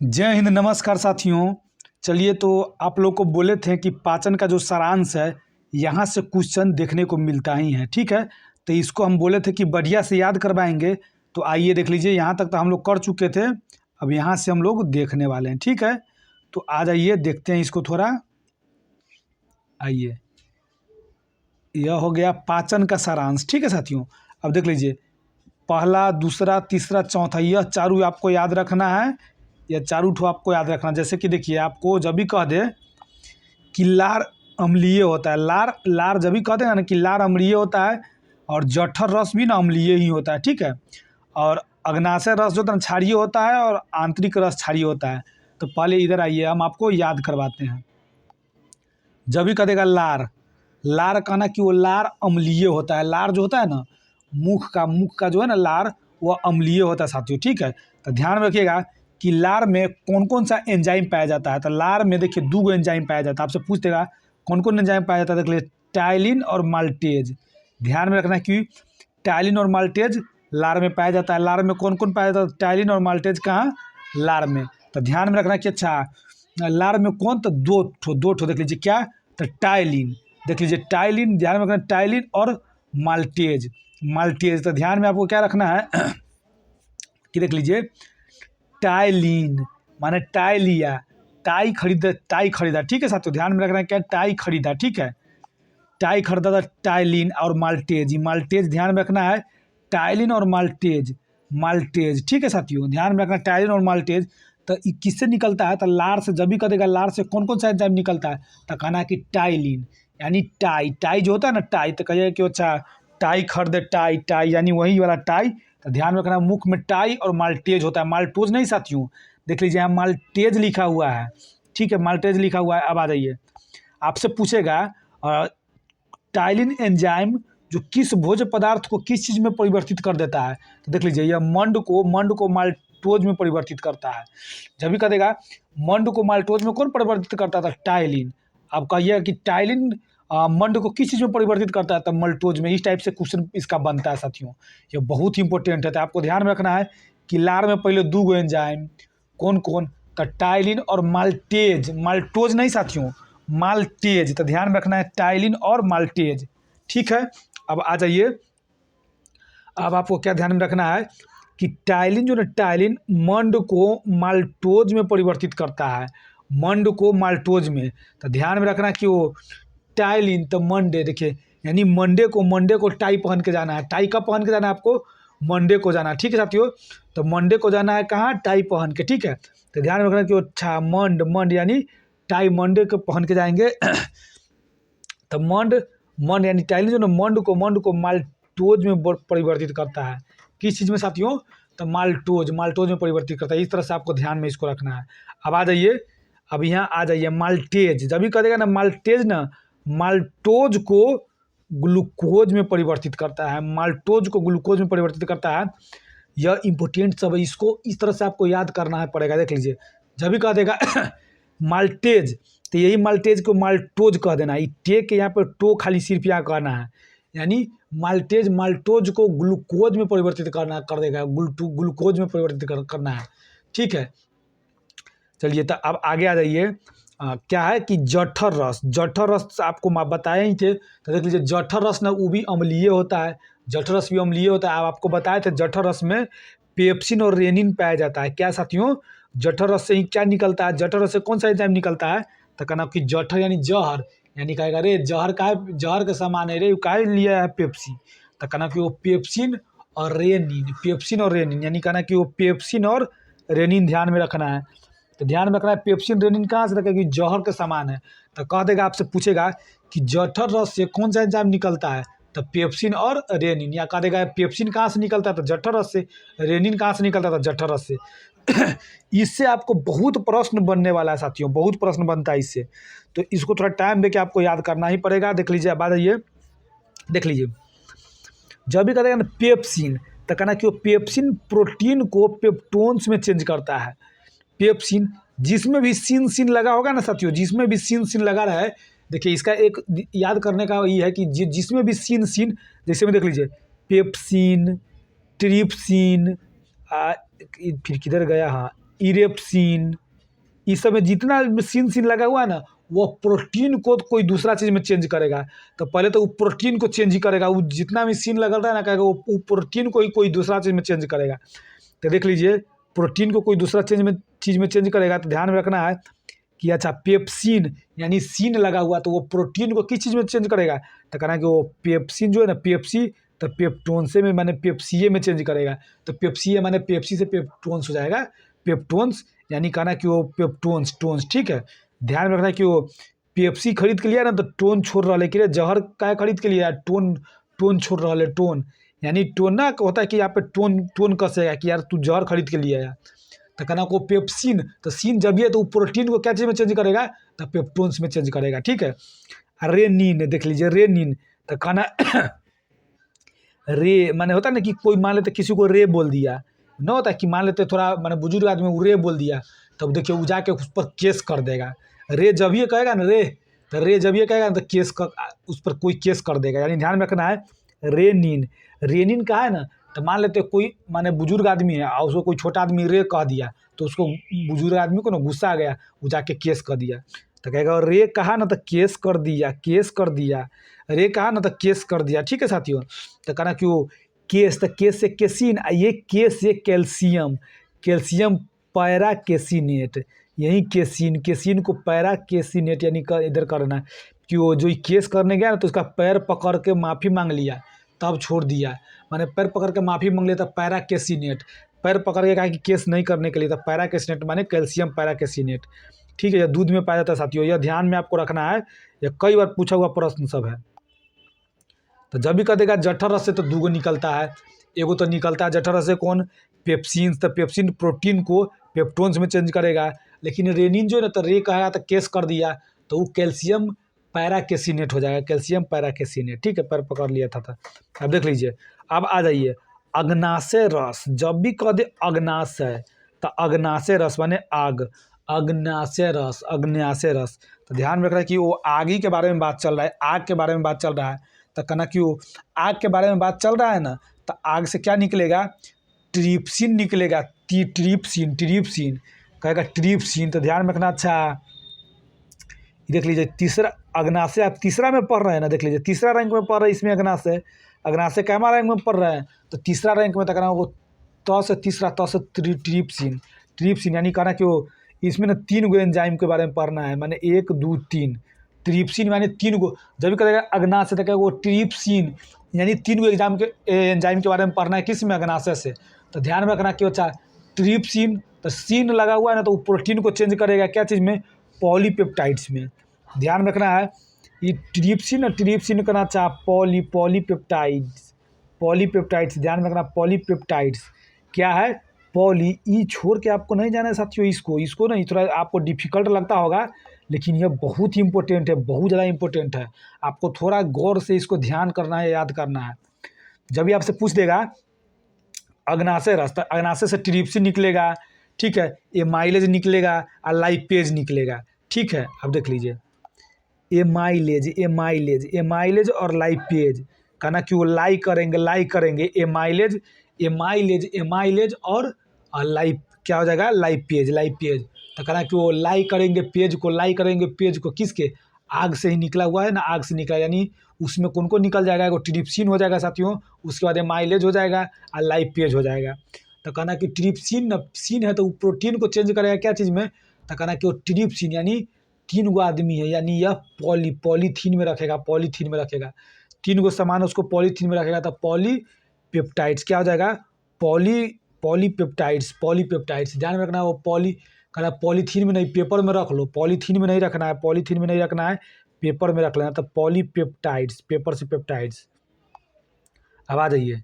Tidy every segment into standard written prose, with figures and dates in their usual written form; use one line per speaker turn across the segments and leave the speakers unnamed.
जय हिंद, नमस्कार साथियों। चलिए, तो आप लोग को बोले थे कि पाचन का जो सारांश है यहाँ से क्वेश्चन देखने को मिलता ही है। ठीक है, तो इसको हम बोले थे कि बढ़िया से याद करवाएंगे। तो आइए देख लीजिए, यहाँ तक तो हम लोग कर चुके थे, अब यहाँ से हम लोग देखने वाले हैं। ठीक है, तो आ जाइए देखते हैं इसको थोड़ा। आइए, यह हो गया पाचन का सारांश। ठीक है साथियों, अब देख लीजिए, पहला, दूसरा, तीसरा, चौथा, यह चारों आपको याद रखना है। यह चारों ठो आपको याद रखना। जैसे कि देखिए, आपको जब भी कह दे कि लार अम्लीय होता है, लार जब भी कहते हैं ना कि लार अम्लीय होता है, और जठर रस भी ना अम्लीय ही होता है। ठीक है, और अग्नाशय रस जो क्षारीय होता है और आंतरिक रस क्षारीय होता है। तो पहले इधर आइए, हम आपको याद करवाते हैं। जब भी कहेगा लार, लार कहना कि वो लार अम्लीय होता है। लार जो होता है ना, मुख का जो है ना लार, वह अम्लीय होता है साथियों। ठीक है, तो ध्यान रखिएगा कि लार में कौन कौन सा एंजाइम पाया जाता है। तो लार में देखिए 2 एंजाइम पाया जाता है। आपसे पूछ देगा कौन कौन एंजाइम पाया जाता है, देख लीजिए, टाइलिन और माल्टेज। ध्यान में रखना कि टाइलिन और माल्टेज लार में पाया जाता है। लार में कौन कौन पाया जाता है, टाइलिन और माल्टेज कहाँ, लार में। तो ध्यान में रखना कि अच्छा, लार में कौन, तो दो ठो देख लीजिए, क्या, तो टाइलिन। देख लीजिए टाइलिन, ध्यान में रखना, टाइलिन और माल्टेज। तो ध्यान में आपको क्या रखना है कि देख लीजिए, टाइलिन माने टाई लिया, टाई खरीदा। ठीक है साथियों, ध्यान में रखना है क्या, टाई खरीदा। ठीक है, टाई खरीदा था, टाइलिन और माल्टेज ध्यान में रखना है, टाइलिन और माल्टेज। ठीक है साथियों, ध्यान में रखना टाइलिन और माल्टेज। तो किससे निकलता है, तो लार से। जब भी कहेगा लार से कौन कौन सा एंजाइम निकलता है, तो कहना है कि टाइलिन, यानी टाई जो होता है ना, टाई। तो कहिए कि अच्छा, टाई खरीदे, टाई यानी वही वाला टाई। तो ध्यान में रखना, मुख में टाई और माल्टेज होता है, माल्टोज नहीं साथियों। देख लीजिए यहाँ माल्टेज लिखा हुआ है। ठीक है, माल्टेज लिखा हुआ है। अब आ जाइए, आपसे पूछेगा टाइलिन एंजाइम जो किस भोज्य पदार्थ को किस चीज़ में परिवर्तित कर देता है। तो देख लीजिए, यह मंड को माल्टोज में परिवर्तित करता है। जब भी कहेगा मंड को माल्टोज में कौन परिवर्तित करता था, टाइलिन। अब कहिए कि टाइलिन मंड को किस चीज़ में परिवर्तित करता है, तो मल्टोज में। इस टाइप से क्वेश्चन इसका बनता है साथियों, ये बहुत ही इंपॉर्टेंट है। तो आपको ध्यान में रखना है कि लार में पहले 2 एंजाइम, कौन कौन, तो टाइलिन और माल्टोज नहीं साथियों, माल्टेज। तो ध्यान में रखना है टाइलिन और माल्टेज। ठीक है, अब आ जाइए, अब आपको क्या ध्यान में रखना है कि टाइलिन जो ना, टाइलिन मंड को माल्टोज में परिवर्तित करता है, मंड को माल्टोज में। तो ध्यान में रखना कि वो टाइलिन, तो मंडे, देखिए, यानी मंडे को टाई पहन के जाना है। टाई कब पहन के जाना है आपको, मंडे को जाना है। ठीक है साथियों, तो मंडे को जाना है कहाँ, टाई पहन के। ठीक है, तो ध्यान में रखना कि वो अच्छा, मंड यानी टाई मंडे को पहन के जाएंगे। तो मंड यानी टाइलिन जो ना, मंड को माल्टोज में परिवर्तित करता है। किस चीज़ में साथियों, तो माल्टोज में परिवर्तित करता है। इस तरह से आपको ध्यान में इसको रखना है। अब आ जाइए, अब यहाँ आ जाइए, माल्टेज। जब भी कहेगा ना माल्टेज ना, माल्टोज को ग्लूकोज में परिवर्तित करता है, माल्टोज को ग्लूकोज में परिवर्तित करता है। यह इंपॉर्टेंट सब है, इसको इस तरह से आपको याद करना है पड़ेगा। देख लीजिए, जब भी कह देगा माल्टेज, तो यही माल्टेज को माल्टोज कह देना। टे के यहाँ पर टो खाली सिर्फ यहाँ कहना है, यानी माल्टोज को ग्लूकोज में परिवर्तित कर देगा, ग्लूकोज में परिवर्तित करना है। ठीक है, चलिए, तो अब आगे आ जाइए। क्या है कि जठर रस आपको बताए ही थे। तो देख लीजिए, जठर रस ना, वो भी अम्लीय होता है। जठर रस भी अम्लीय होता है। अब आपको बताए थे, जठर रस में पेप्सिन और रेनिन पाया जाता है। क्या साथियों, जठर रस से ही क्या निकलता है, जठर रस से कौन सा एंजाइम निकलता है, तो कहना कि जठर यानी जहर, यानी कहेगा रे जहर का है, जहर के समान है रे, काहे लिया है पेप्सी। तो कहना कि वो पेप्सिन और रेनिन, यानी कहना कि वो पेप्सिन और रेनिन। ध्यान में रखना है, तो ध्यान में रखना है, पेप्सिन रेनिन कहाँ से रखेगा, कि जहर के समान है। तो कह देगा, आपसे पूछेगा कि जठर रस से कौन सा एंजाइम निकलता है, तो पेप्सिन और रेनिन। या कह देगा पेप्सिन कहाँ से निकलता है, तो जठर रस से। रेनिन कहाँ से निकलता था, जठर रस से। इससे आपको बहुत प्रश्न बनने वाला है साथियों, बहुत प्रश्न बनता है इससे। तो इसको थोड़ा टाइम देके आपको याद करना ही पड़ेगा। देख लीजिए, अब आ जाइए, देख लीजिए, जब भी कहेगा ना पेप्सिन, तो कहना कि वो पेप्सिन प्रोटीन को पेप्टोन्स में चेंज करता है। पेप्सिन, जिसमें भी सीन लगा होगा ना साथियों, जिसमें भी सीन लगा रहा है, देखिए इसका एक याद करने का ये है कि जिसमें भी सीन, जैसे में देख लीजिए, पेप्सिन, ट्रिप्सिन, फिर किधर गया, हाँ, इरेप्सिन, इस सब में जितना सीन सीन लगा हुआ है ना, वो प्रोटीन को कोई दूसरा चीज़ में चेंज करेगा। तो पहले तो वो प्रोटीन को चेंज ही करेगा, वो जितना भी सीन लगा रहा है ना, कहेगा वो प्रोटीन को ही कोई दूसरा चीज़ में चेंज करेगा। तो देख लीजिए, प्रोटीन को कोई दूसरा चीज़ में चेंज करेगा, तो ध्यान में रखना है कि अच्छा पेप्सिन यानी सीन लगा हुआ, तो वो प्रोटीन को किस चीज़ में चेंज करेगा, तो कहना कि वो पेप्सिन जो है ना, पेप्सी, तो पेप्टोन्से में माने पेप्सिए में चेंज करेगा। तो पेप्सिए माने पेप्सी से पेप्टोन्स हो जाएगा, पेप्टोन्स, यानी कहना कि वो पेप्टोन्स टोन्स, ठीक है। ध्यान में रखना है कि वो पेप्सी खरीद के लिया ना, तो टोन छोड़ रहा है, कि जहर का खरीद के लिया, टोन टोन छोड़ रहा है, टोन यानी टोन ना होता है कि यहाँ पे टोन टोन कसेगा कि यार तू जहर खरीद के लिया यार। तो कहना को पेप्सिन, तो सीन जब भी है तो वो प्रोटीन को क्या चीज़ में चेंज करेगा, तो पेप्टोन्स में चेंज करेगा, ठीक है। रेनिन, देख लीजिए रेनिन, तो कहना रे माने होता है ना कि कोई मान लेते किसी को रे बोल दिया, न होता है कि मान लेते थोड़ा माने बुजुर्ग आदमी वो रे बोल दिया, तब देखिए वो जाके उस पर केस कर देगा। रे जब ये कहेगा ना रे, तो रे जब ये कहेगा ना, तो केस कर, उस पर कोई केस कर देगा। यानी ध्यान में रखना है रेनिन, रेनिन का है ना, तो मान लेते कोई माने बुजुर्ग आदमी है और उसको कोई छोटा आदमी रे कह दिया, तो उसको बुजुर्ग आदमी को ना गुस्सा आ गया, वो जाके केस कर दिया। तो कहेगा रे कहा ना, तो केस कर दिया, केस कर दिया, रे कहा ना, तो केस कर दिया, ठीक है साथियों। तो कहना कि वो केस, तो केस से केसिन, ये केस से कैल्शियम, कैल्शियम पैरा केसिनेट, यही केसिन, केसिन को पैरा केसिनेट यानी इधर करना है कि वो जो केस करने गया ना, तो उसका पैर पकड़ के माफ़ी मांग लिया, तब छोड़ दिया। माने पैर पकड़ के माफ़ी मांग लिया, तो पैरा केसिनेट, पैर पकड़ के कहा कि केस नहीं करने के लिए, तो पैरा केसिनेट माने कैल्शियम पैरा केसिनेट, ठीक है। यह दूध में पाया जाता है साथियों, यह ध्यान में आपको रखना है, यह कई बार पूछा हुआ प्रश्न सब है। तो जब भी कह देगा जठर रस से, तो दूगो निकलता है, एगो तो निकलता है जठर रस से कौन, पेप्सिन, तो पेप्सिन प्रोटीन को पेप्टोन्स में चेंज करेगा। लेकिन रेनिन जो है ना, तो रे कहेगा तो केस कर दिया, तो वो कैल्शियम पैराकेसिनेट हो जाएगा, कैल्शियम पैराकेसिनेट, ठीक है। पैर पकड़ लिया था। अब देख लीजिए, अब आ जाइए अग्नाशय रस, जब भी कह दे अग्नाशय, तो अग्नाशय रस माने आग, अग्नाशय रस, अग्नाशय रस, तो ध्यान में रखना है कि वो आग ही के बारे में बात चल रहा है, आग के बारे में बात चल रहा है। तो कहना कि वो आग के बारे में बात चल रहा है ना, तो आग से क्या निकलेगा, ट्रिप्सिन निकलेगा, ट्रिप्सिन, ट्रिप्सिन कहेगा ट्रिप्सिन, तो ध्यान में रखना। अच्छा देख लीजिए तीसरा अग्नाशय, आप तीसरा में पढ़ रहे हैं ना, देख लीजिए तीसरा रैंक में पढ़ रहे हैं, इसमें अग्नाशय, अग्नाशय कैमा रैंक में पढ़ रहे हैं, तो तीसरा रैंक में, तो कहना वो त से तीसरा, त से ट्रिप्सिन, ट्रिप्सिन यानी कहना कि वो इसमें ना 3 गो एंजाइम के बारे में पढ़ना है, माने 1 2 3, ट्रिप्सिन माने 3 गो, जब भी कहेगा अग्नाशय तो कहेगा वो ट्रिप्सिन यानी 3 गो एंजाइम के बारे में पढ़ना है, किस में, अग्नाशय से। तो ध्यान में रखना कि अच्छा ट्रिप्सिन, तो सीन लगा हुआ है ना, तो वो प्रोटीन को चेंज करेगा क्या चीज़ में, पॉलीपेप्टाइड्स में। ध्यान में रखना है ये ट्रिप्सिन और ट्रिप्सिन करना चाह पॉलीपेप्टाइड्स, पॉलीपेप्टाइड्स, ध्यान में रखना पॉलीपेप्टाइड्स क्या है, पॉली, ई छोड़ के आपको नहीं जाना है साथियों, इसको नहीं, थोड़ा आपको डिफिकल्ट लगता होगा, लेकिन यह बहुत ही इंपॉर्टेंट है, बहुत ज़्यादा इंपॉर्टेंट है। आपको थोड़ा गौर से इसको ध्यान करना है, याद करना है। जब भी आपसे पूछ देगा अग्नाशय रस, तो अग्नाशय से ट्रिप्सिन निकलेगा, ठीक है, एमाइलेज निकलेगा और लाइपेज निकलेगा, ठीक है। अब देख लीजिए एमाइलेज, एमाइलेज, एमाइलेज और लाइपेज, कहना कि वो लाई करेंगे एमाइलेज, एमाइलेज, एमाइलेज और लाइप क्या हो जाएगा, लाइपेज, लाइपेज, तो कहना कि वो लाई करेंगे पेज को किसके, आग से ही निकला हुआ है ना, आग से निकला, यानी उसमें कौन को निकल जाएगा, वो ट्रिप्सिन हो जाएगा साथियों, उसके बाद एमाइलेज हो जाएगा और लाइपेज हो जाएगा। तो कहना कि ट्रिप्सिन सीन है, तो वो प्रोटीन को चेंज करेगा क्या चीज़ में, तो कहना कि वो ट्रिप्सिन यानी 3 गो आदमी है, यानी यह पॉलीथीन में रखेगा, पॉलीथीन में रखेगा, 3 गो सामान उसको पॉलीथीन में रखेगा, तो पॉलीपेप्टाइड्स क्या हो जाएगा, पॉलीपेप्टाइड्स, ध्यान में रखना। वो कहना पॉलीथीन में नहीं, पेपर में रख लो, पॉलीथीन में नहीं रखना है, पॉलीथीन में नहीं रखना है, पेपर में रख लेना, तो पॉलीपेप्टाइड्स, पेपर से पेप्टाइड्स। अब आ जाइए,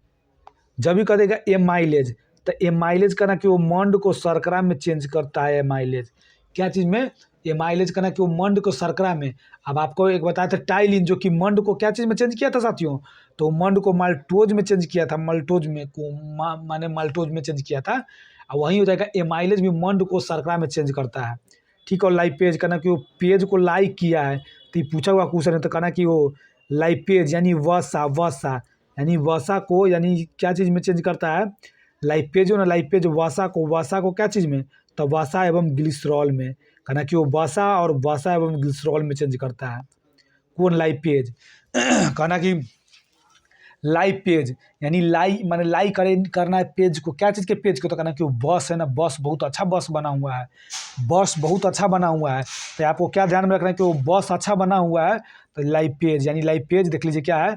जब भी कह देगा एमाइलेज, तो एमाइलेज कहना कि वो मंड को शर्करा में चेंज करता है, एमाइलेज क्या चीज़ में, एमाइलेज कहना कि वो मंड को शर्करा में। अब आपको एक बताया था टाइलिन, जो कि मंड को क्या चीज़ में चेंज किया था साथियों, तो मंड को माल्टोज में चेंज किया था, माल्टोज में को माने माल्टोज में चेंज किया था, और वहीं हो जाएगा एमाइलेज भी मंड को शर्करा में चेंज करता है, ठीक। और लाइपेज कहना कि वो पेज को लाइक किया है, तो ये पूछा हुआ क्वेश्चन है, तो कहना कि वो लाइपेज यानी वसा यानी वसा को, यानी क्या चीज़ में चेंज करता है, लाइपेज हो ना, लाइपेज वसा को क्या चीज़ में, तो वसा एवं ग्लिसरॉल में, कहना कि वो वसा और वसा एवं ग्लिसरॉल में चेंज करता है। कौन? लाइपेज। कहना कि लाइपेज यानी लाई माने लाई करना है पेज को, क्या चीज़ के पेज को? तो कहना कि वो बस है ना, बस बहुत अच्छा बस बना हुआ है, बस बहुत अच्छा बना हुआ है। तो आपको क्या ध्यान में रखना है कि वो बस अच्छा बना हुआ है, तो लाइपेज यानी लाइपेज देख लीजिए क्या है।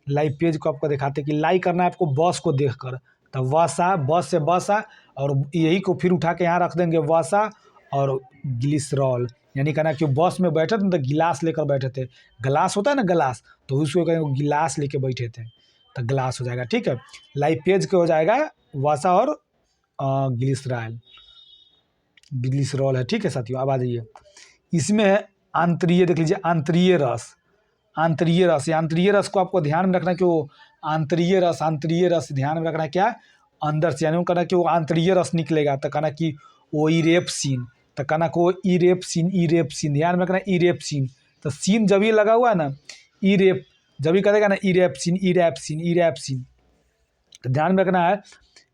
लाइपेज को आपको दिखाते हैं कि लाई करना है आपको बस को देखकर, तो वसा, बस से वसा, और यही को फिर उठा के यहाँ रख देंगे वसा और ग्लिसरॉल, यानी कहना कि बस में बैठे थे तो गिलास लेकर बैठे थे, गिलास होता है ना गिलास, तो उसको कहेंगे गिलास लेके बैठे थे, तो गिलास हो जाएगा। ठीक है, लाइपेज के हो जाएगा वसा और ग्लिसरॉल है। ठीक है साथियों, अब आ जाइए, इसमें है आंतरीय, देख लीजिए आंतरीय रस। आंतरीय रस, आंतरीय रस को आपको ध्यान में रखना है कि वो आंतरीय रस ध्यान में रखना है क्या? अंदर से, यानी वो कहना कि वो आंतरीय रस निकलेगा, तो कहना कि वो इरेप्सिन, तो कहना को इरेप्सिन ध्यान में रखना, इरेप्सिन। तो सीन जब ये लगा हुआ है ना, इरेप जब भी करेगा ना इरेप्सिन, तो ध्यान में रखना है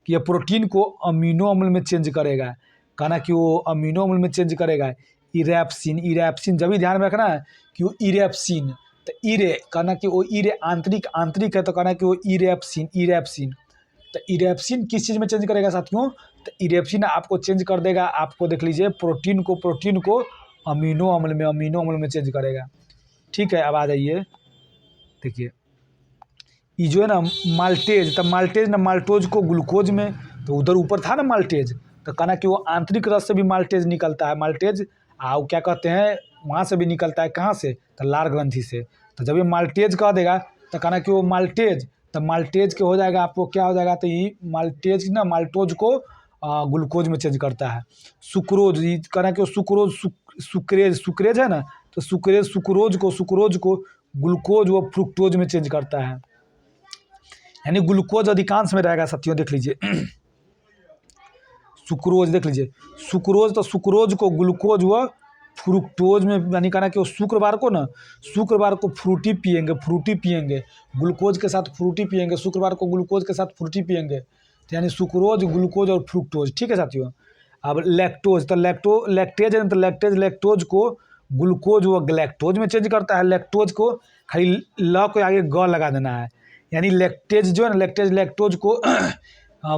कि ये प्रोटीन को अमीनो अम्ल में चेंज करेगा, कहना कि वो अमीनो अम्ल में चेंज करेगा, इरेप्सिन जब भी ध्यान में रखना है कि वो इरेप्सिन, तो इरे कहना कि वो इरे आंतरिक है, तो कहना कि वो इरेप्सिन। तो इरेप्सिन किस चीज़ में चेंज करेगा साथियों? तो इरेप्सिन आपको चेंज कर देगा, आपको देख लीजिए प्रोटीन को अमीनो अम्ल में चेंज करेगा। ठीक है, अब आ जाइए, देखिए ये जो है ना माल्टेज, तो माल्टेज ना माल्टोज को ग्लूकोज में, तो उधर ऊपर था ना माल्टेज, तो कहना कि वो आंतरिक रस से भी माल्टेज निकलता है, माल्टेज वो क्या कहते हैं वहाँ से भी निकलता है, कहाँ से? तो लार ग्रंथि से। तो जब ये माल्टेज कह देगा तो कहना कि वो माल्टेज, तो माल्टेज के हो जाएगा आपको क्या हो जाएगा? तो ये माल्टेज ना माल्टोज को ग्लूकोज में चेंज करता है। सुक्रोज, ये कहना कि वो सुक्रेज है ना, तो सुक्रोज को ग्लूकोज व फ्रुक्टोज में चेंज करता है, यानी ग्लूकोज अधिकांश में रहेगा साथियों, देख लीजिए सुक्रोज, देख लीजिए सुक्रोज, तो सुक्रोज को ग्लूकोज व फ्रुक्टोज में, यानी कहना कि वो शुक्रवार को फ्रूटी पियेंगे, ग्लूकोज के साथ फ्रूटी पियेंगे, शुक्रवार को ग्लूकोज के साथ फ्रूटी पियेंगे, तो यानी सुक्रोज, ग्लूकोज और फ्रुक्टोज। ठीक है साथियों, अब लैक्टोज, तो लैक्टेज है, तो लैक्टोज को ग्लूकोज व ग्लैक्टोज में चेंज करता है। लैक्टोज को खाली ल को आगे ग लगा देना है, यानी लैक्टेज जो है ना, लैक्टोज को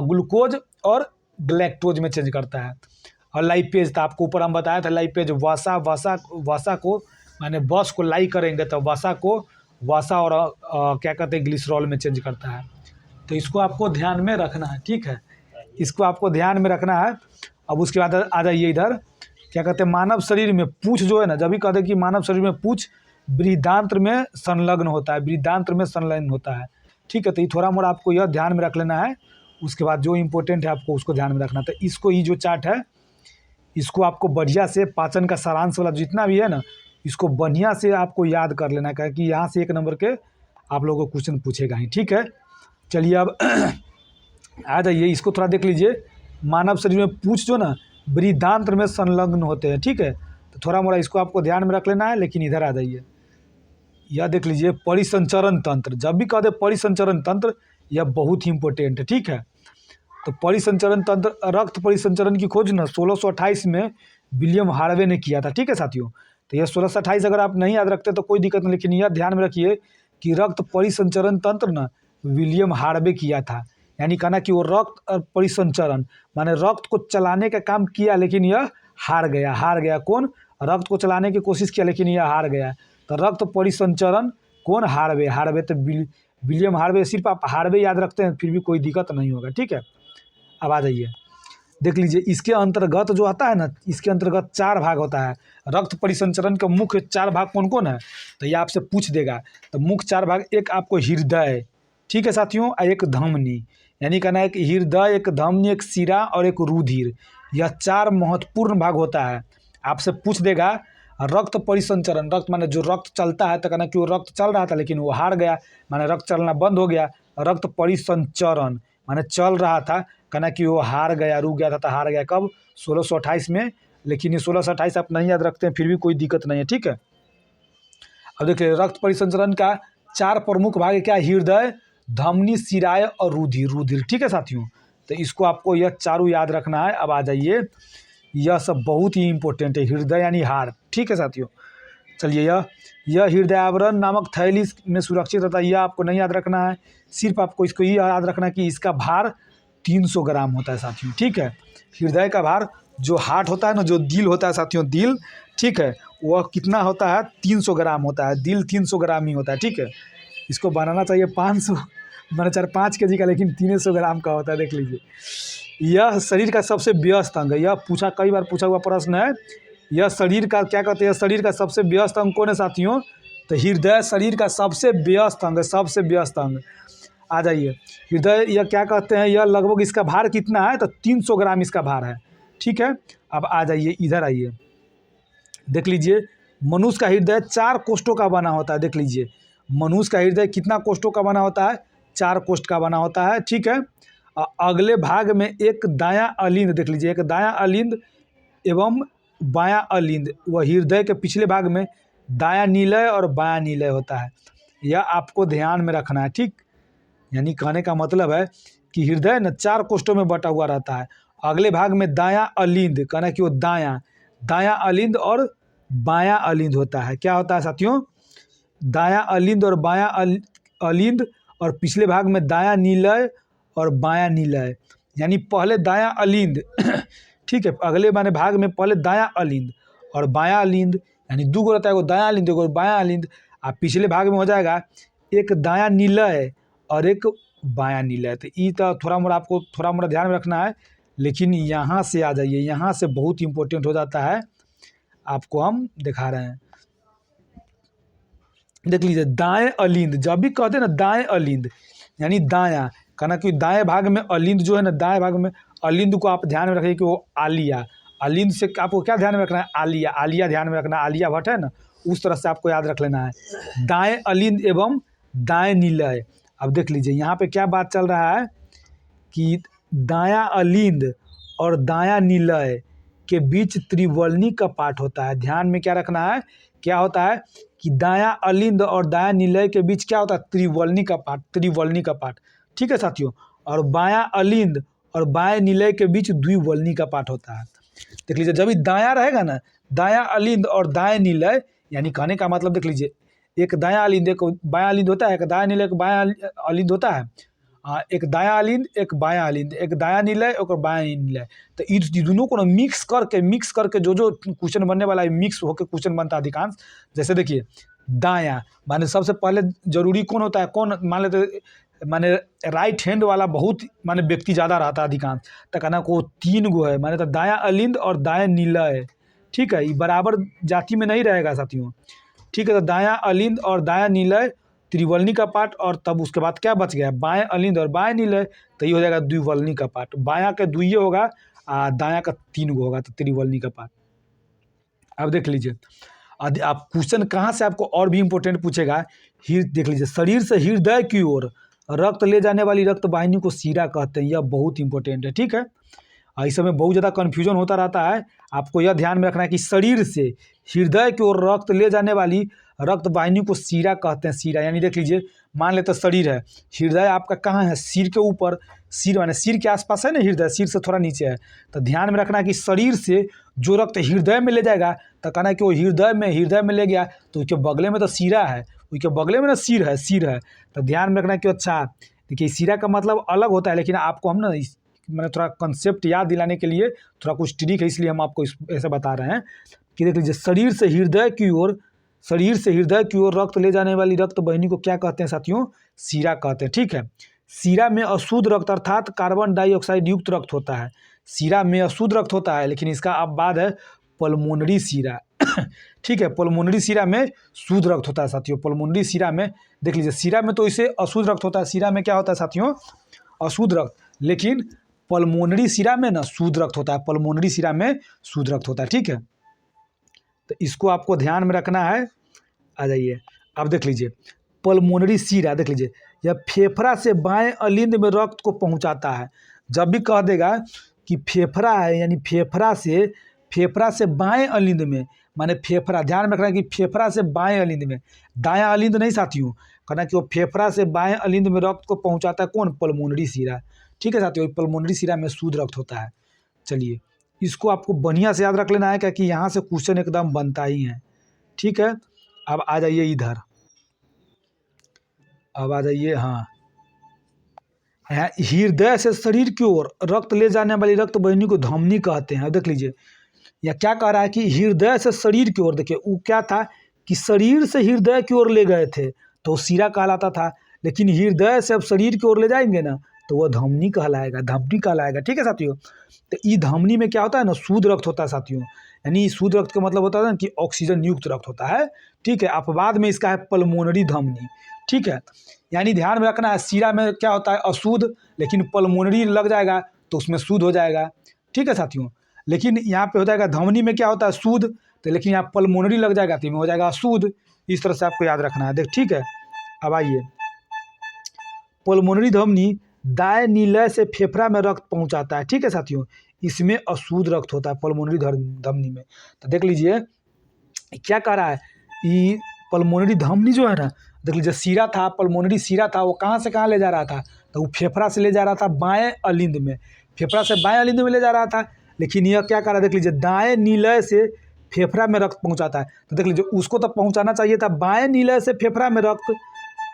ग्लूकोज और ग्लैक्टोज में चेंज करता है। और लाइपेज था, आपको ऊपर हम बताया था, लाइपेज वसा को माने बस को लाई करेंगे, तो वसा को वसा और क्या कहते हैं ग्लिसरॉल में चेंज करता है। तो इसको आपको ध्यान में रखना है। ठीक है, इसको आपको ध्यान में रखना है। अब उसके बाद आ जाइए इधर, क्या कहते हैं मानव शरीर में पूँछ जो है ना, जब भी कहते हैं कि मानव शरीर में पूँछ बृहदांत्र में संलग्न होता है, ठीक है, तो ये थोड़ा मोड़ा आपको यह ध्यान में रख लेना है। उसके बाद जो इम्पोर्टेंट है आपको उसको ध्यान में रखना। तो इसको ये जो चार्ट है, इसको आपको बढ़िया से पाचन का सारांश वाला जितना भी है ना, इसको बढ़िया से आपको याद कर लेना है, कि यहाँ से 1 नंबर के आप लोगों को क्वेश्चन पूछेगा ही। ठीक है, चलिए अब आ जाइए, इसको थोड़ा देख लीजिए। मानव शरीर में पूँछ जो ना बृहदांत्र में संलग्न होते हैं। ठीक है, तो थोड़ा मोड़ा इसको आपको ध्यान में रख लेना है। लेकिन इधर आ जाइए, यह देख लीजिए परिसंचरण तंत्र, जब भी कहते परिसंचरण तंत्र, यह बहुत ही इंपॉर्टेंट है। ठीक है, तो परिसंचरण तंत्र, रक्त परिसंचरण की खोज ना 1628 में विलियम हार्वे ने किया था। ठीक है साथियों, तो यह 1628 अगर आप नहीं याद रखते तो कोई दिक्कत नहीं, लेकिन यह ध्यान में रखिए कि रक्त परिसंचरण तंत्र ना विलियम हार्वे किया था, यानी कहना कि वो रक्त परिसंचरण माने रक्त को चलाने का काम किया, लेकिन यह हार गया। कौन? रक्त को चलाने की कोशिश किया, लेकिन यह हार गया। तो रक्त परिसंचरण कौन? हार्वे। तो विलियम हार्वे, सिर्फ आप हार्वे याद रखते हैं फिर भी कोई दिक्कत नहीं होगा। ठीक है, अब आ जाइए, देख लीजिए इसके अंतर्गत जो आता है ना, इसके अंतर्गत 4 भाग होता है। रक्त परिसंचरण का मुख्य 4 भाग कौन कौन है, तो ये आपसे पूछ देगा। तो मुख्य 4 भाग, एक आपको हृदय, ठीक है साथियों, और एक धमनी, यानी कहना है कि हृदय, एक धमनी, एक शिरा और एक रुधिर, यह 4 महत्वपूर्ण भाग होता है। आपसे पूछ देगा रक्त परिसंचरण, रक्त माने जो रक्त चलता है, तो कहना कि वो रक्त चल रहा था लेकिन वो हार गया, माने रक्त चलना बंद हो गया। रक्त परिसंचरण माने चल रहा था, कहना कि वो हार गया, रुक गया था, तो हार गया कब? 1628 में। लेकिन ये 1628 आप नहीं याद रखते हैं फिर भी कोई दिक्कत नहीं है। ठीक है, अब देखिए रक्त परिसंचरण का 4 प्रमुख भाग क्या? हृदय, धमनी, शिराएं और रुधिर। ठीक है साथियों, तो इसको आपको यह चारों याद रखना है। अब आ जाइए, यह सब बहुत ही इंपॉर्टेंट है। हृदय यानी हार्ट, ठीक है साथियों। चलिए, यह हृदय आवरण नामक थैली में सुरक्षित रहता है। यह आपको नहीं याद रखना है, सिर्फ आपको इसको ये याद रखना है कि इसका भार 300 ग्राम होता है साथियों, ठीक है। हृदय का भार, जो हार्ट होता है ना, जो दिल होता है साथियों, दिल, ठीक है, वह कितना होता है? 300 ग्राम होता है। दिल 300 ग्राम ही होता है, ठीक है। इसको बनाना चाहिए 500 मैंने 4-5 केजी का, लेकिन 300 ग्राम का होता है, देख लीजिए। यह शरीर का सबसे व्यस्त अंग है। यह कई बार पूछा हुआ प्रश्न है। यह शरीर का क्या कहते हैं? शरीर का सबसे व्यस्त अंग कौन है साथियों? तो हृदय शरीर का सबसे व्यस्त अंग है, सबसे व्यस्त अंग। आ जाइए, हृदय यह क्या कहते हैं? यह लगभग, इसका भार कितना है? तो 300 ग्राम इसका भार है, ठीक है। अब आ जाइए, इधर आइए, देख लीजिए। मनुष्य का हृदय 4 कोष्ठों का बना होता है, देख लीजिए। मनुष्य का हृदय कितना कोष्ठों का बना होता है? 4 कोष्ठ का बना होता है, ठीक है। अगले भाग में एक दायां अलिंद, देख लीजिए, एक दायां अलिंद एवं बायां अलिंद। वह हृदय के पिछले भाग में दायां नीलय और बायां नीलय होता है। यह आपको ध्यान में रखना है, ठीक। यानी कहने का मतलब है कि हृदय न 4 कोष्ठों में बटा हुआ रहता है। अगले भाग में दायां अलिंद, कहना कि वो दायां अलिंद और बायां अलिंद होता है। क्या होता है साथियों? दायां अलिंद और बायां अलिंद, और पिछले भाग में दायां नीलय और बायां नीलय। यानी पहले दायां अलिंद ठीक है, अगले माने भाग में पहले दायां अलिंद और बायां अलिंद, यानी 2 गो रहता है, एगो दायां अलिंद एगो बायां अलिंद। और पिछले भाग में हो जाएगा एक दायां नीलय और एक बायां नीलय। तो ये तो आपको थोड़ा मोड़ा ध्यान में रखना है। लेकिन यहाँ से आ जाइए, यहाँ से बहुत इंपॉर्टेंट हो जाता है, आपको हम दिखा रहे हैं। देख लीजिए, दाएं अलिंद, जब भी कहते हैं ना दाएं अलिंद, यानी दायां, कहना कि दाएं भाग में अलिंद जो है ना, दाएं भाग में अलिंद को आप ध्यान में रखिए कि वो आलिया। अलिंद से आपको क्या ध्यान में रखना है? आलिया, आलिया ध्यान में रखना है। आलिया भट्ट है ना, उस तरह से आपको याद रख लेना है। दाएं अलिंद एवं दाएं नीलय। अब देख लीजिए, यहाँ पे क्या बात चल रहा है कि दायां अलिंद और दायां नीलय के बीच त्रिवलनी का पाठ होता है। ध्यान में क्या रखना है? क्या होता है कि दायां अलिंद और दायां नीलय के बीच क्या होता है? त्रिवलनी का पाठ, त्रिवलनी का पाठ, ठीक है साथियों। और बायां अलिंद और बाएं नीलय के बीच द्विवलनी का पाठ होता है। देख लीजिए, जब भी दायां रहेगा ना, दायां अलिंद और दाएं नीलय, यानी कहने का मतलब देख लीजिए, एक दायां अलिंद एक बायां अलिंद होता है, एक दायां नीलय एक बायां अलिंद होता है। एक दायां अलिंद एक बायां अलिंद, एक दायां नीलय और बायां नीलय। तो ये दोनों को ना मिक्स करके जो क्वेश्चन बनने वाला है, मिक्स होकर क्वेश्चन बनता है अधिकांश। जैसे देखिए, दायां माने सबसे पहले जरूरी कौन होता है? कौन मान लेते, माने राइट हैंड वाला बहुत माने व्यक्ति ज़्यादा रहता है अधिकांश। तो कहना को 3 गो है, माने तो दायां अलिंद और दायां नीलय, ठीक है। ये बराबर जाति में नहीं रहेगा साथियों, ठीक है। तो दायां अलिंद और दायां नीलय त्रिवलनी का पाठ, और तब उसके बाद क्या बच गया? बाएं अलिंद और बाएं नीलय, तो ये हो जाएगा द्विवलनी का पाठ। बायां का 2 होगा, दायां का 3 गो होगा, तो त्रिवलनी का पाठ। अब देख लीजिए, आप क्वेश्चन कहाँ से आपको और भी इंपॉर्टेंट पूछेगा। देख लीजिए, शरीर से हृदय की ओर रक्त ले जाने वाली रक्त वाहिनी को शिरा कहते हैं। यह बहुत इंपॉर्टेंट है, ठीक है। इस समय बहुत ज़्यादा कन्फ्यूजन होता रहता है। आपको यह ध्यान में रखना है कि शरीर से हृदय की ओर रक्त ले जाने वाली रक्त वाहिनी को शिरा कहते हैं। शिरा यानी देख लीजिए, मान लेते शरीर है, हृदय आपका कहाँ है? सिर के ऊपर। सिर माने सिर के आसपास है ना हृदय, सिर से थोड़ा नीचे है। तो ध्यान में रखना है कि शरीर से जो रक्त हृदय में ले जाएगा, तो कहना है कि वो हृदय में ले गया, तो उसके बगले में तो शिरा है, उसके बगले में ना सिर है। तो ध्यान में रखना है कि अच्छा, देखिए शिरा का मतलब अलग होता है, लेकिन आपको हम ना मैंने थोड़ा कंसेप्ट याद दिलाने के लिए थोड़ा कुछ ट्रिक है, इसलिए हम आपको ऐसे बता रहे हैं कि देख लीजिए, शरीर से हृदय की ओर रक्त ले जाने वाली रक्त वाहिनी को क्या कहते हैं साथियों? शिरा कहते हैं, ठीक है। शिरा में अशुद्ध रक्त अर्थात कार्बन डाइऑक्साइड युक्त रक्त होता है। शिरा में अशुद्ध रक्त होता है, लेकिन इसका अब बाद है पल्मोनरी शिरा ठीक है। पल्मोनरी शिरा में शुद्ध रक्त होता है साथियों। पल्मोनरी शिरा में देख लीजिए, शिरा में तो इसे अशुद्ध रक्त होता है। शिरा में क्या होता है साथियों? अशुद्ध रक्त। लेकिन पल्मोनरी शिरा में ना शुद्ध रक्त होता है। पल्मोनरी शिरा में शुद्ध रक्त होता है, ठीक है। तो इसको आपको ध्यान में रखना है। आ जाइए, अब देख लीजिए, पल्मोनरी शिरा देख लीजिए, यह फेफड़ा से बाएं अलिंद में रक्त को पहुंचाता है। जब भी कह देगा कि फेफड़ा है, यानी फेफड़ा से बाएं अलिंद में, माने फेफड़ा, ध्यान में रखना है कि फेफड़ा से बाएं अलिंद में, दायां अलिंद नहीं साथियों। कहना कि वो फेफड़ा से बाएं अलिंद में रक्त को पहुंचाता है कौन? पल्मोनरी शिरा, ठीक है साथियों। पल्मोनरी शिरा में शुद्ध रक्त होता है। चलिए, इसको आपको बढ़िया से याद रख लेना है, क्योंकि यहाँ से क्वेश्चन एकदम बनता ही है। ठीक है, अब आ जाइए इधर, अब आ जाइए, हाँ, यहाँ हृदय से शरीर की ओर रक्त ले जाने वाली रक्त वाहिनी को धमनी कहते हैं। अब देख लीजिए, यह क्या कह रहा है कि हृदय से शरीर की ओर, देखिए वो क्या था कि शरीर से हृदय की ओर ले गए थे तो वो शिरा कहलाता था, लेकिन हृदय से अब शरीर की ओर ले जाएंगे ना तो वह धमनी कहलाएगा, धमनी कहलाएगा। ठीक है साथियों, तो ई धमनी में क्या होता है ना, शुद्ध रक्त होता है साथियों। यानी शुद्ध रक्त का मतलब होता है ना कि ऑक्सीजन युक्त रक्त होता है। ठीक है, अपवाद में इसका है पल्मोनरी धमनी। ठीक है, यानी ध्यान में रखना है, शिरा में क्या होता है अशुद्ध, लेकिन पल्मोनरी लग जाएगा तो उसमें शुद्ध हो जाएगा। ठीक है साथियों, लेकिन यहाँ पे हो जाएगा धमनी में क्या होता है शुद्ध, तो लेकिन यहाँ पल्मोनरी लग जाएगा तो में हो जाएगा अशुद्ध। इस तरह से आपको याद रखना है। देख, ठीक है, अब आइए, पल्मोनरी धमनी दाएं नीलय से फेफड़ा में रक्त पहुंचाता है। ठीक है साथियों, इसमें अशुद्ध रक्त होता है पल्मोनरी धमनी में। तो देख लीजिए क्या कह रहा है, ये पल्मोनरी धमनी जो है ना, देख लीजिए शिरा था, पल्मोनरी शिरा था, वो कहाँ से कहाँ ले जा रहा था, तो वो फेफड़ा से ले जा रहा था बाएं अलिंद में, फेफड़ा से बाएं अलिंद में ले जा रहा था। लेकिन यह क्या कर रहा है, देख लीजिए दाएं नीलय से फेफड़ा में रक्त पहुंचाता है। तो देख लीजिए उसको तो पहुंचाना चाहिए था बाएं नीलय से फेफड़ा में रक्त,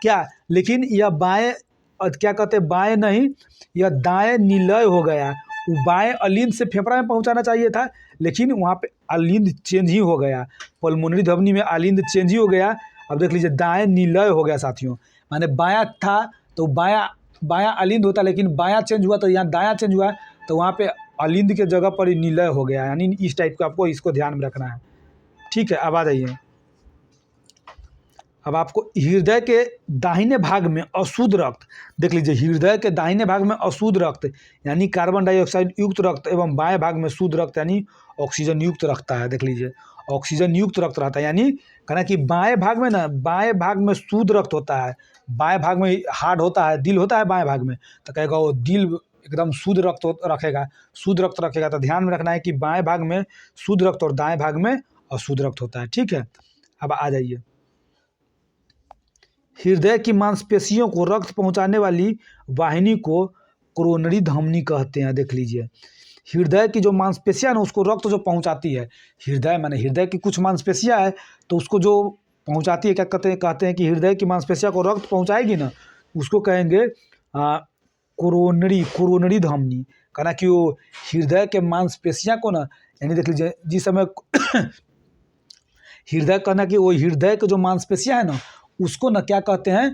क्या, लेकिन यह बाएं, क्या कहते हैं, बाएं नहीं, यह दाएं नीलय हो गया। वो बाएं अलिंद से फेफड़ा में पहुंचाना चाहिए था, लेकिन वहाँ पे अलिंद चेंज ही हो गया, पल्मोनरी धमनी में अलिंद चेंज ही हो गया। अब देख लीजिए दाएं नीलय हो गया साथियों, माने बायां था तो बायां अलिंद होता, लेकिन बायां चेंज हुआ तो यहाँ दायां चेंज हुआ, तो वहाँ पे अलिंद के जगह पर ही नीलय हो गया। यानी इस टाइप का आपको इसको ध्यान में रखना है। ठीक है, अब आ जाइए, अब आपको हृदय के दाहिने भाग में अशुद्ध रक्त, देख लीजिए हृदय के दाहिने भाग में अशुद्ध रक्त यानी कार्बन डाइऑक्साइड युक्त रक्त एवं बाएं भाग में शुद्ध रक्त यानी ऑक्सीजन युक्त रखता है। देख लीजिए ऑक्सीजन युक्त रक्त रहता है, यानी कहना कि बाएं भाग में ना, बाएं भाग में शुद्ध रक्त होता है, बाएं भाग में हार्ट होता है, दिल होता है बाएं भाग में, तो कहेगा वो दिल एकदम शुद्ध रक्त रखेगा, शुद्ध रक्त रखेगा। तो ध्यान में रखना है कि बाएं भाग में शुद्ध रक्त और दाएं भाग में अशुद्ध रक्त होता है। ठीक है, अब आ जाइए, हृदय की मांसपेशियों को रक्त पहुंचाने वाली वाहिनी को कोरोनरी धमनी कहते हैं। देख लीजिए हृदय की जो मांसपेशियां ना उसको रक्त जो पहुंचाती है, हृदय माने हृदय की कुछ मांसपेशियां है तो उसको जो पहुंचाती है, क्या कहते हैं कि हृदय की मांसपेशियां को रक्त पहुंचाएगी ना, उसको कहेंगे कोरोनरी धमनी। कहना कि वो हृदय के मांसपेशियां को ना, यानी देख लीजिए जिस समय हृदय, कहना कि वो हृदय के जो मांसपेशियां है ना उसको ना क्या कहते हैं,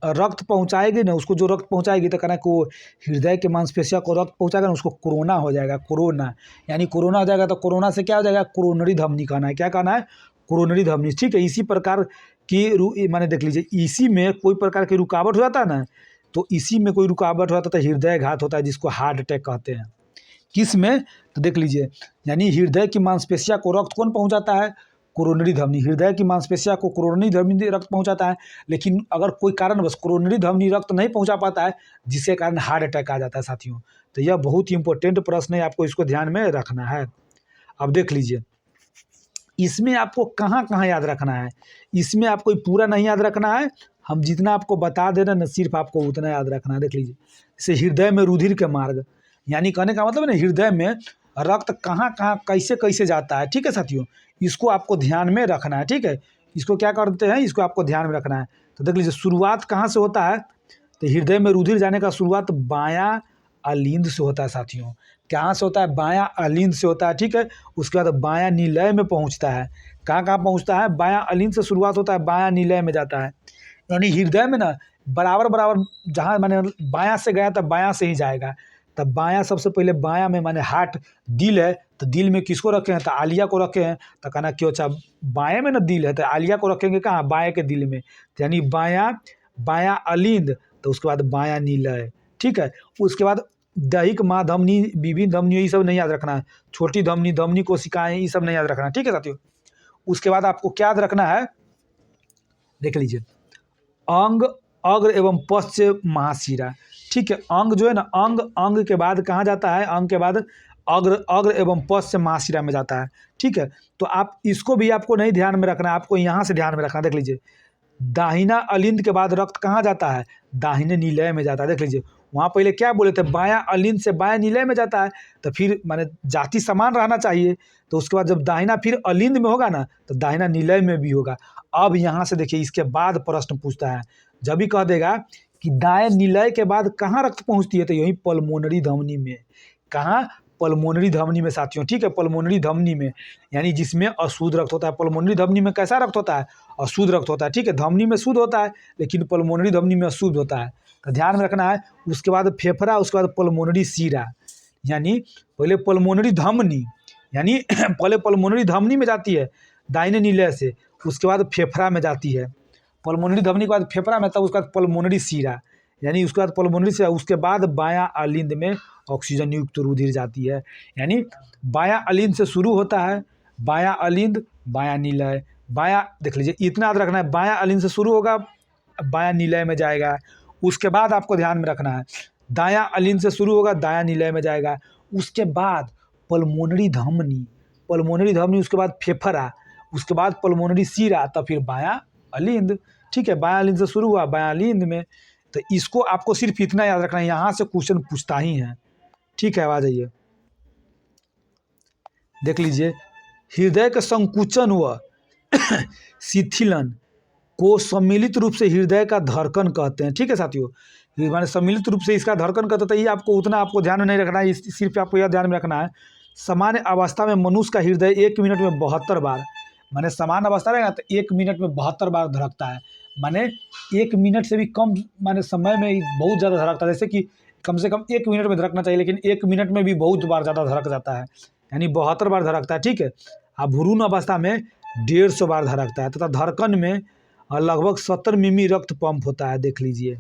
रक्त पहुंचाएगी ना, उसको जो रक्त पहुंचाएगी तो कहना कि वो हृदय के मांसपेशियां को रक्त पहुंचाएगा ना, उसको कोरोना हो जाएगा, कोरोना, यानी कोरोना हो जाएगा। तो कोरोना से क्या हो जाएगा, कोरोनरी धमनी कहना है। क्या कहना है, कोरोनरी धमनी। ठीक है, इसी प्रकार की माने देख लीजिए इसी में कोई प्रकार की रुकावट हो जाता है ना, तो इसी में कोई रुकावट हो जाता है तो हृदय घात होता है, जिसको हार्ट अटैक कहते हैं। किस में, तो देख लीजिए यानी हृदय की मांसपेशियां को रक्त कौन पहुंचाता है, कोरोनरी धमनी। हृदय की मांसपेशियां को कोरोनरी धमनी रक्त पहुंचाता है, लेकिन अगर कोई कारणवश कोरोनरी धमनी रक्त नहीं पहुंचा पाता है, जिसके कारण हार्ट अटैक आ जाता है साथियों। तो यह बहुत ही इंपॉर्टेंट प्रश्न है, आपको इसको ध्यान में रखना है। अब देख लीजिए इसमें आपको कहाँ कहाँ याद रखना है, इसमें आपको पूरा नहीं याद रखना है, हम जितना आपको बता दे रहे हैं ना सिर्फ आपको उतना याद रखना है। देख लीजिए जैसे हृदय में रुधिर के मार्ग, यानी कहने का मतलब ना हृदय में रक्त कहाँ कहाँ कैसे कैसे जाता है। ठीक है साथियों, इसको आपको ध्यान में रखना है। ठीक है, इसको क्या करते हैं, इसको आपको ध्यान में रखना है। तो देख लीजिए शुरुआत कहाँ से होता है, तो हृदय में रुधिर जाने का शुरुआत बायां अलिंद से होता है साथियों। कहाँ से होता है, बायां अलिंद से होता है। ठीक है, उसके बाद बायां नीलय में पहुँचता है। कहाँ कहाँ पहुँचता है, बायां अलिंद से शुरुआत होता है, बायां नीलय में जाता है। यानी हृदय में ना बराबर बराबर जहाँ माने बायां से गया तब बायां से ही जाएगा। तब बायां सबसे पहले बायां में माने हार्ट, दिल है तो दिल में किसको रखे हैं, तो आलिया को रखे हैं। तो कहना क्यों, अच्छा बाएं में ना दिल है तो आलिया को रखेंगे कहाँ, बाएं के दिल में। तो यानी बायां अलिंद, तो उसके बाद बायां नीलय। ठीक है, उसके बाद दैहिक माँ धमनी, विभिन्न धमनी, ये सब नहीं याद रखना है। छोटी धमनी, धमनी कोशिकाएं, ये सब नहीं याद रखना। ठीक है साथियों, उसके बाद आपको क्या याद रखना है, देख लीजिए अंग, अग्र एवं पश्च महाशिरा। ठीक है, अंग जो है ना, अंग के बाद कहाँ जाता है, अंग के बाद अग्र एवं पश्च महाशिरा में जाता है। ठीक है, तो आप इसको भी आपको नहीं ध्यान में रखना है, आपको यहाँ से ध्यान में रखना। देख लीजिए दाहिना अलिंद के बाद रक्त कहाँ जाता है, दाहिने नीलय में जाता है। देख लीजिए वहाँ पहले क्या बोले थे, बायां अलिंद से बायां निलय में जाता है, तो फिर माने जाति समान रहना चाहिए। तो उसके बाद जब दाहिना फिर अलिंद में होगा ना, तो दाहिना निलय में भी होगा। अब यहाँ से देखिए, इसके बाद प्रश्न पूछता है, जब भी कह देगा कि दाएं निलय के बाद कहाँ रक्त पहुँचती है, तो यही पल्मोनरी धमनी में। कहाँ? पल्मोनरी धमनी में साथियों, ठीक है, पल्मोनरी धमनी में, यानी जिसमें अशुद्ध रक्त होता है। पल्मोनरी धमनी में कैसा रक्त होता है? अशुद्ध रक्त होता है, ठीक है। धमनी में शुद्ध होता है, लेकिन पल्मोनरी धमनी में अशुद्ध होता है, तो ध्यान में रखना है। उसके बाद फेफड़ा, उसके बाद पल्मोनरी सीरा, यानी पहले पल्मोनरी धमनी, यानी पहले पल्मोनरी धमनी में जाती है दाहिने निलय से, उसके बाद फेफड़ा में जाती है। पल्मोनरी धमनी के बाद फेफड़ा में, तब उसके बाद पल्मोनरी सीरा, यानी उसके बाद पल्मोनरी सीरा, उसके बाद बायां अलिंद में ऑक्सीजन युक्त रुधिर जाती है। यानी बायां अलिंद से शुरू होता है, बायां अलिंद, बायां निलय, बायां, देख लीजिए इतना याद रखना है, बायां अलिंद से शुरू होगा, बायां निलय में जाएगा। उसके बाद आपको ध्यान में रखना है, दायां अलिंद से शुरू होगा, दायां निलय में जाएगा। उसके बाद पल्मोनरी धमनी, पल्मोनरी धमनी, उसके बाद फेफड़ा, उसके बाद पल्मोनरी सीरा, तब फिर बायां अलिंद, ठीक है। बायां अलिंद से शुरू हुआ, बायां अलिंद में। तो इसको आपको सिर्फ इतना याद रखना है, यहाँ से क्वेश्चन पूछता ही है, ठीक है। आ जाइए, देख लीजिए, हृदय का संकुचन व शिथिलन को सम्मिलित रूप से हृदय का धड़कन कहते हैं, ठीक है साथियों। माने सम्मिलित रूप से इसका धड़कन कहते हैं, तो ये आपको उतना आपको ध्यान में नहीं रखना है, सिर्फ आपको यह ध्यान में रखना है, सामान्य अवस्था में मनुष्य का हृदय 1 मिनट में 72 बार, माने सामान्य अवस्था रहेगा तो 1 मिनट में 72 बार धड़कता है। माने 1 मिनट से भी कम माने समय में बहुत ज़्यादा धड़कता है, जैसे कि कम से कम 1 मिनट में धड़कना चाहिए, लेकिन 1 मिनट में भी बहुत बार ज़्यादा धड़क जाता है, यानी 72 बार धड़कता है, ठीक है। अब भ्रूण अवस्था में 150 बार धड़कता है, तथा धड़कन में लगभग 70 मिमी रक्त पंप होता है, देख लीजिए।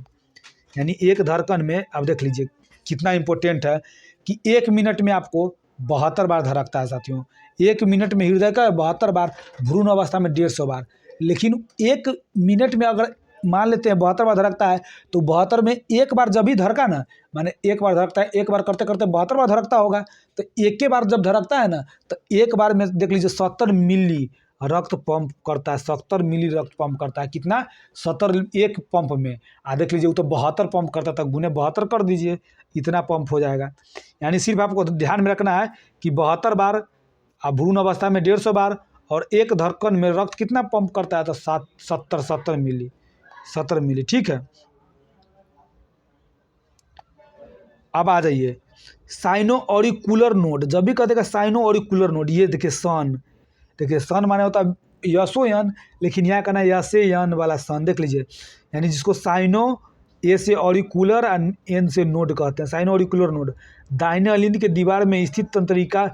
यानी एक धड़कन में, अब देख लीजिए कितना इंपॉर्टेंट है कि 1 मिनट में आपको 72 बार धड़कता है साथियों। 1 मिनट में हृदय का 72 बार, भ्रूण अवस्था में 150 बार। लेकिन 1 मिनट में अगर मान लेते हैं 72 बार धड़कता है, तो 72 में एक बार जब भी धड़का ना, माने एक बार धड़कता है, एक बार करते करते 72 बार धड़कता होगा, तो एक के बार जब धड़कता है ना, तो एक बार में देख लीजिए 70 मिली रक्त पंप करता है, 70 मिली रक्त पंप करता है। कितना? 70 एक पंप में। देख लीजिए, वो तो 72 पंप करता था, गुने 72 कर दीजिए, इतना पंप हो जाएगा। यानी सिर्फ आपको ध्यान में रखना है कि 72 बार, भ्रूण अवस्था में 150 बार, और एक धड़कन में रक्त कितना पंप करता है, तो 70 मिली, 70 मिली, ठीक है। अब आ जाइए, साइनो ऑरिकुलर नोड, जब भी कहते हैं साइनो ऑरिकुलर नोड, ये देखिए सन, देखिए सन माने होता है यशोयन, लेकिन यहाँ कहना यशेयन वाला सन, देख लीजिए। यानी जिसको साइनो, ए से ऑरिकुलर और एन से नोड कहते हैं, साइनो ऑरिकुलर नोड दाहिने अलिंद के दीवार में स्थित तंत्रिका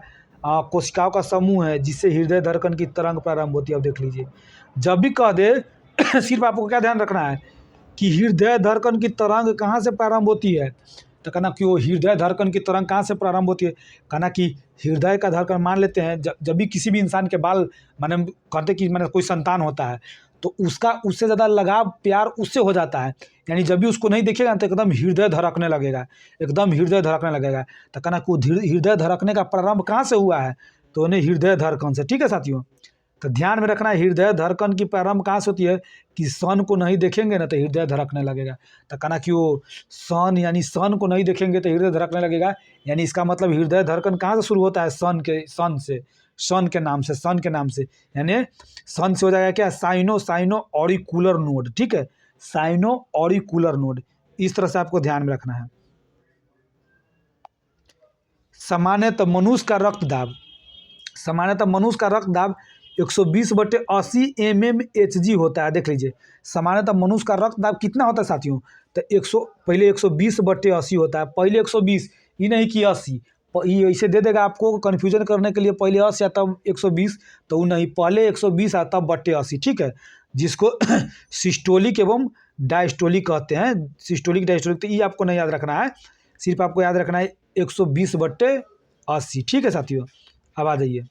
कोशिकाओं का समूह है, जिससे हृदय धड़कन की तरंग प्रारंभ होती है। अब देख लीजिए, जब भी कह दे सिर्फ आपको क्या ध्यान रखना है कि हृदय धड़कन की तरंग कहाँ से प्रारंभ होती है, तो कहना कि वो हृदय धड़कन की तरंग कहाँ से प्रारंभ होती है, कहना कि हृदय का धड़कन, मान लेते हैं जब भी किसी भी इंसान के बाल, माने कहते कि माने कोई संतान होता है, तो उसका उससे ज़्यादा लगाव प्यार उससे हो जाता है। यानी जब भी उसको नहीं देखेगा तो एकदम हृदय धड़कने लगेगा, एकदम हृदय धड़कने लगेगा। तो कहना कि हृदय धड़कने का प्रारंभ कहाँ से हुआ है, तो उन्हें हृदय धड़कन से, ठीक है साथियों। तो ध्यान में रखना है, हृदय धड़कन की प्रारंभ कहाँ से होती है कि सन को नहीं देखेंगे ना तो हृदय धड़कने लगेगा। तो कहना कि वो सन, यानी सन को नहीं देखेंगे तो हृदय धड़कने लगेगा, यानी इसका मतलब हृदय धड़कन कहाँ से शुरू होता है, सन से, सन के नाम से, सन के नाम से, यानी सन से हो जाएगा क्या, साइनो ऑरिकुलर नोड, ठीक है, साइनो ऑरिकुलर नोड। इस तरह से आपको ध्यान में रखना है। सामान्यतः मनुष्य का रक्तदाब, सामान्यतः मनुष्य का रक्तदाब 120/80 mmHg होता है, देख लीजिए। सामान्यतः मनुष्य का रक्तदाब कितना होता है साथियों, तो 100, पहले 120/80 होता है, पहले 120, ये नहीं कि 80, ये ऐसे दे देगा आपको कन्फ्यूजन करने के लिए, पहले 80 आता तब 120, तो वो नहीं, पहले 120 आता तब बट्टे 80, ठीक है, जिसको सिस्टोलिक एवं डायस्टोलिक कहते हैं, सिस्टोलिक डायस्टोलिक। तो ये आपको नहीं याद रखना है, सिर्फ आपको याद रखना है 120/80, ठीक है साथियों। अब आ जाइए,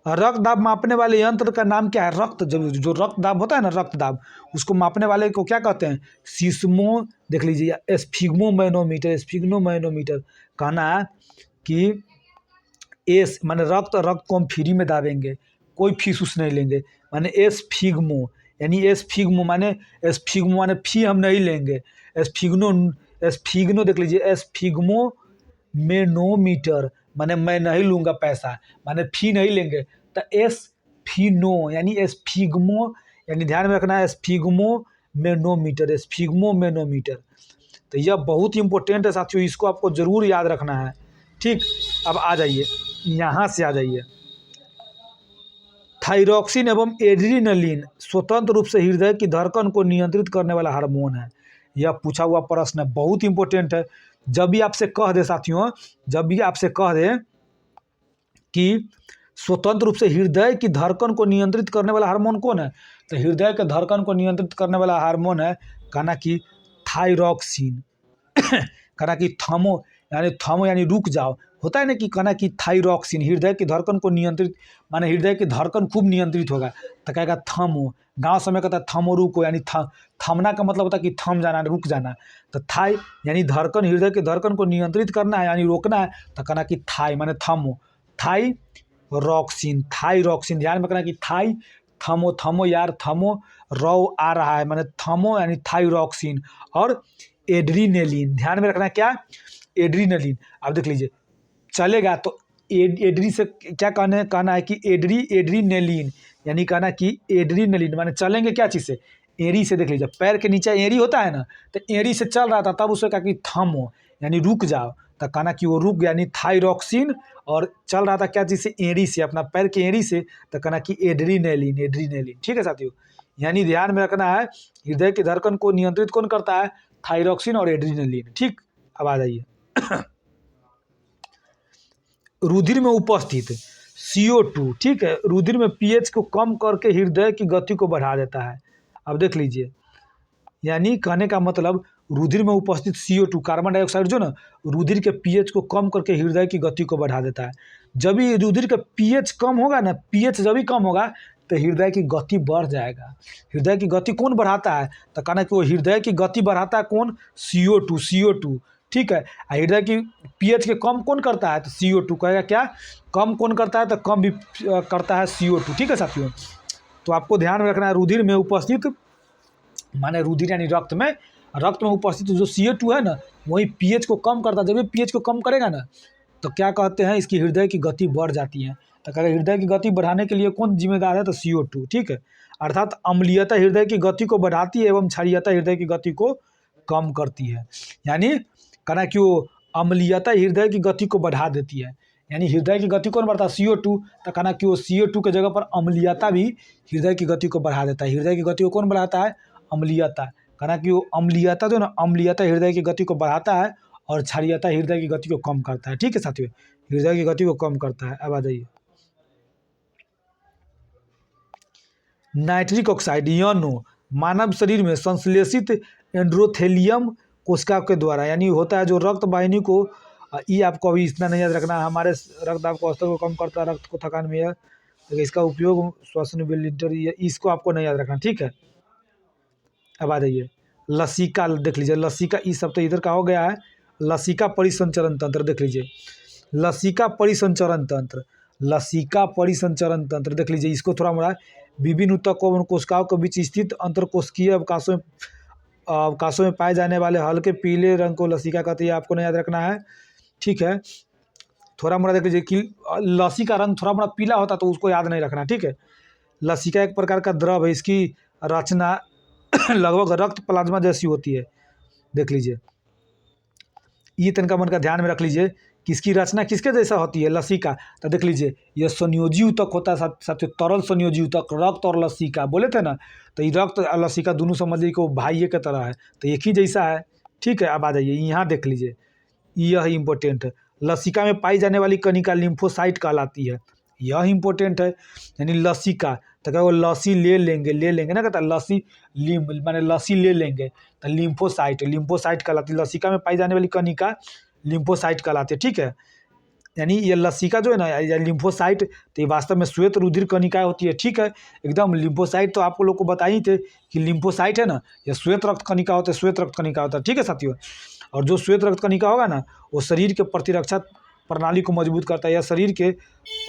रक्त दाब मापने वाले यंत्र का नाम क्या है, रक्त, जो रक्त दाब होता है ना, रक्त दाब, उसको मापने वाले को क्या कहते हैं, सीस्मो, देख लीजिए, स्फिग्मोमैनोमीटर, स्फिग्मोमैनोमीटर। कहना है कि एस माने रक्त को हम फ्री में दाबेंगे, कोई फीस उस नहीं लेंगे, माने स्फिग्मो, यानी स्फिग्मो माने फी हम नहीं लेंगे, स्फिग्नो एस्फिग्नो देख लीजिए, एस्फिग्मो मेनोमीटर, माने मैं नहीं लूँगा पैसा, माने फ़ी नहीं लेंगे, तो एस्फिनो यानी एस्फिग्मो, यानी ध्यान में रखना है एस्फिग्मो मेनोमीटर, एस्फिग्मो मेनोमीटर। तो यह बहुत ही इंपॉर्टेंट है साथियों, इसको आपको ज़रूर याद रखना है। ठीक, अब आ जाइए, यहाँ से आ जाइए। थायरॉक्सिन एवं एड्रीनलिन स्वतंत्र रूप से हृदय की धड़कन को नियंत्रित करने वाला हार्मोन है। यह पूछा हुआ प्रश्न है, बहुत इंपॉर्टेंट है। जब भी आपसे कह दे साथियों, जब भी आपसे कह दे कि स्वतंत्र रूप से हृदय की धड़कन को नियंत्रित करने वाला हार्मोन कौन है, तो हृदय के धड़कन को नियंत्रित करने वाला हार्मोन है कहना कि थायरॉक्सिन। कहना कि थमो यानी रुक जाओ, होता है ना कि कहना कि थायरॉक्सिन हृदय की धड़कन को नियंत्रित, माने हृदय की धड़कन खूब नियंत्रित होगा, तो कहेगा थमो। गांव समय कहता है थमो रुको, यानी थमना का मतलब होता है कि थम जाना, रुक जाना। तो थाई यानी धड़कन, हृदय की धड़कन को नियंत्रित करना है यानी रोकना है, तो कहना कि थाई माने थमो, थायरॉक्सिन, थायरॉक्सिन। ध्यान में रखना कि थाई, थमो, थमो यार, थमो, रौ आ रहा है माने थमो यानी थायरॉक्सिन। और एड्रीनलिन, ध्यान में रखना क्या, एड्रीनलिन। आप देख लीजिए, चलेगा तो एड्री से क्या कहना है कि एड्रीनलिन, यानी कहना कि एड्रीनलिन माने चलेंगे क्या चीज़ से, एड़ी से। देख लीजिए, पैर के नीचे एड़ी होता है ना, तो एड़ी से चल रहा था, तब उसने कहा कि थमो यानी रुक जाओ, तो कहना कि वो रुक, यानी थायरॉक्सिन। और चल रहा था क्या चीज़ से, एड़ी से, अपना पैर के एड़ी से, तो कहना कि एड्रीनलिन, एड्रीनलिन। ठीक है साथियों, यानी ध्यान में रखना है हृदय की धड़कन को नियंत्रित कौन करता है, थायरॉक्सिन और एड्रीनलिन। ठीक, अब आ जाइए। रुधिर में उपस्थित CO2, ठीक है, रुधिर में pH को कम करके हृदय की गति को बढ़ा देता है। अब देख लीजिए, यानी कहने का मतलब रुधिर में उपस्थित CO2 कार्बन डाइऑक्साइड जो ना रुधिर के pH को कम करके हृदय की गति को बढ़ा देता है। जब भी रुधिर का pH कम होगा ना, pH जब भी कम होगा तो हृदय की गति बढ़ जाएगा। हृदय की गति कौन बढ़ाता है, तो कहना कि वो हृदय की गति बढ़ाता है कौन, CO2। ठीक है, हृदय की pH के कम कौन करता है, तो CO2 कहेगा क्या, कम कौन करता है, तो कम भी करता है CO2। ठीक है साथियों, तो आपको ध्यान में रखना है रुधिर में उपस्थित, माने रुधिर यानी रक्त में उपस्थित जो CO2 है ना, वही pH को कम करता है। जब भी pH को कम करेगा ना, तो क्या कहते हैं, इसकी हृदय की गति बढ़ जाती है। तो कहेगा हृदय की गति बढ़ाने के लिए कौन जिम्मेदार है, तो CO2। ठीक है, अर्थात अम्लीयता हृदय की गति को बढ़ाती है एवं क्षारीयता हृदय की गति को कम करती है। यानी कहना कि वो अम्लीयता हृदय की गति को बढ़ा देती है, यानी हृदय की गति कौन बढ़ता है, CO2। तो कहना कि वो CO2 के जगह पर अम्लीयता भी हृदय की गति को बढ़ा देता है। हृदय की गति को कौन बढ़ाता है, अम्लीयता। कहना कि वो अम्लीयता जो ना, अम्लीयता हृदय की गति को बढ़ाता है और क्षारीयता हृदय की गति को कम करता है। ठीक है साथियों, हृदय की गति को कम करता है। अब आ जाइए, नाइट्रिक ऑक्साइड यौनो मानव शरीर में संश्लेषित एंड्रोथेलियम कोशिका के द्वारा, यानी होता है जो रक्त वाहिनी को, ये आपको अभी इतना नहीं याद रखना, हमारे रक्तदाब को स्तर को कम करता है, रक्त को थकान में है, तो इसका उपयोग श्वसन बिलिटर, इसको आपको नहीं याद रखना। ठीक है, अब आ जाइए, लसिका देख लीजिए, लसिका, इस सब तो इधर का हो गया है। लसिका परिसंचरण तंत्र देख लीजिए, लसिका परिसंचरण तंत्र, लसिका परिसंचरण तंत्र देख लीजिए, इसको थोड़ा मोड़ा, विभिन्न ऊतक कोशिकाओं के बीच स्थित अंतरकोशिकीय अवकाशों में पाए जाने वाले हल्के पीले रंग को लसिका कहते हैं, आपको नहीं याद रखना है। ठीक है, थोड़ा मोड़ा देख लीजिए कि लसी का रंग थोड़ा मोड़ा पीला होता तो उसको याद नहीं रखना। ठीक है, लसिका एक प्रकार का द्रव है, इसकी रचना लगभग रक्त प्लाज्मा जैसी होती है। देख लीजिए, ये तनका मन का ध्यान में रख लीजिए कि इसकी रचना किसके जैसा होती है, लसिका। तो देख लीजिए, यह संयोजी ऊतक होता है साथियों, तरल संयोजी ऊतक, रक्त और लसिका बोले थे ना, तो ये रक्त और लसिका दोनों समझ लीजिए को भाई के तरह है, तो एक ही जैसा है। ठीक है, अब आ जाइए, यहाँ देख लीजिए, यह इंपॉर्टेंट है, लसिका में पाई जाने वाली कणिका लिम्फोसाइट कहलाती है। यह इंपॉर्टेंट है, यानी लसिका, तो क्या वो लसी ले लेंगे ना, कहता लसी माने लसी ले लेंगे, तो लिम्फोसाइट कहलाती है। लसिका में पाई जाने वाली कणिका लिम्फोसाइट कहलाती है। ठीक है, यानी ये लसिका जो है ना, या लिम्फोसाइट, तो ये वास्तव में श्वेत रुधिर कणिकाएं होती है। ठीक है, एकदम लिम्फोसाइट तो आपको लोग को बताई थे कि लिम्फोसाइट है ना, ये श्वेत रक्त कणिका होता है, श्वेत रक्त कणिका होता है। ठीक है साथियों, और जो श्वेत रक्त कणिका होगा ना, वो शरीर के प्रतिरक्षा प्रणाली को मजबूत करता है, या शरीर के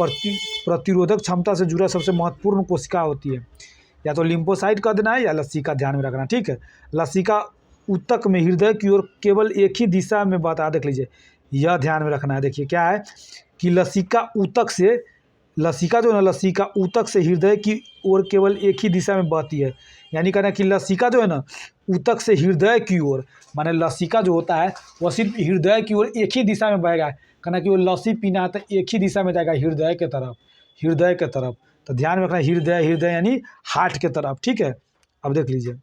प्रतिरोधक क्षमता से जुड़ा सबसे महत्वपूर्ण कोशिका होती है। या तो लिम्फोसाइट कह देना है या लसिका, ध्यान में रखना। ठीक है, लसिका ऊतक में हृदय की ओर केवल एक ही दिशा में बहता है। देख लीजिए, यह ध्यान में रखना है। देखिए क्या है कि लसिका जो है ना, लसिका ऊतक से हृदय की ओर केवल एक ही दिशा में बहती है। यानी कहना कि लसिका जो है ना, ऊतक से हृदय की ओर, माने लसिका जो होता है वह सिर्फ हृदय की ओर एक ही दिशा में बहेगा। कहना कि वो लस्सी पीना है तो एक ही दिशा में जाएगा, हृदय के तरफ, हृदय के तरफ। तो ध्यान में रखना, हृदय, हृदय यानी हार्ट के तरफ। ठीक है, अब देख लीजिए,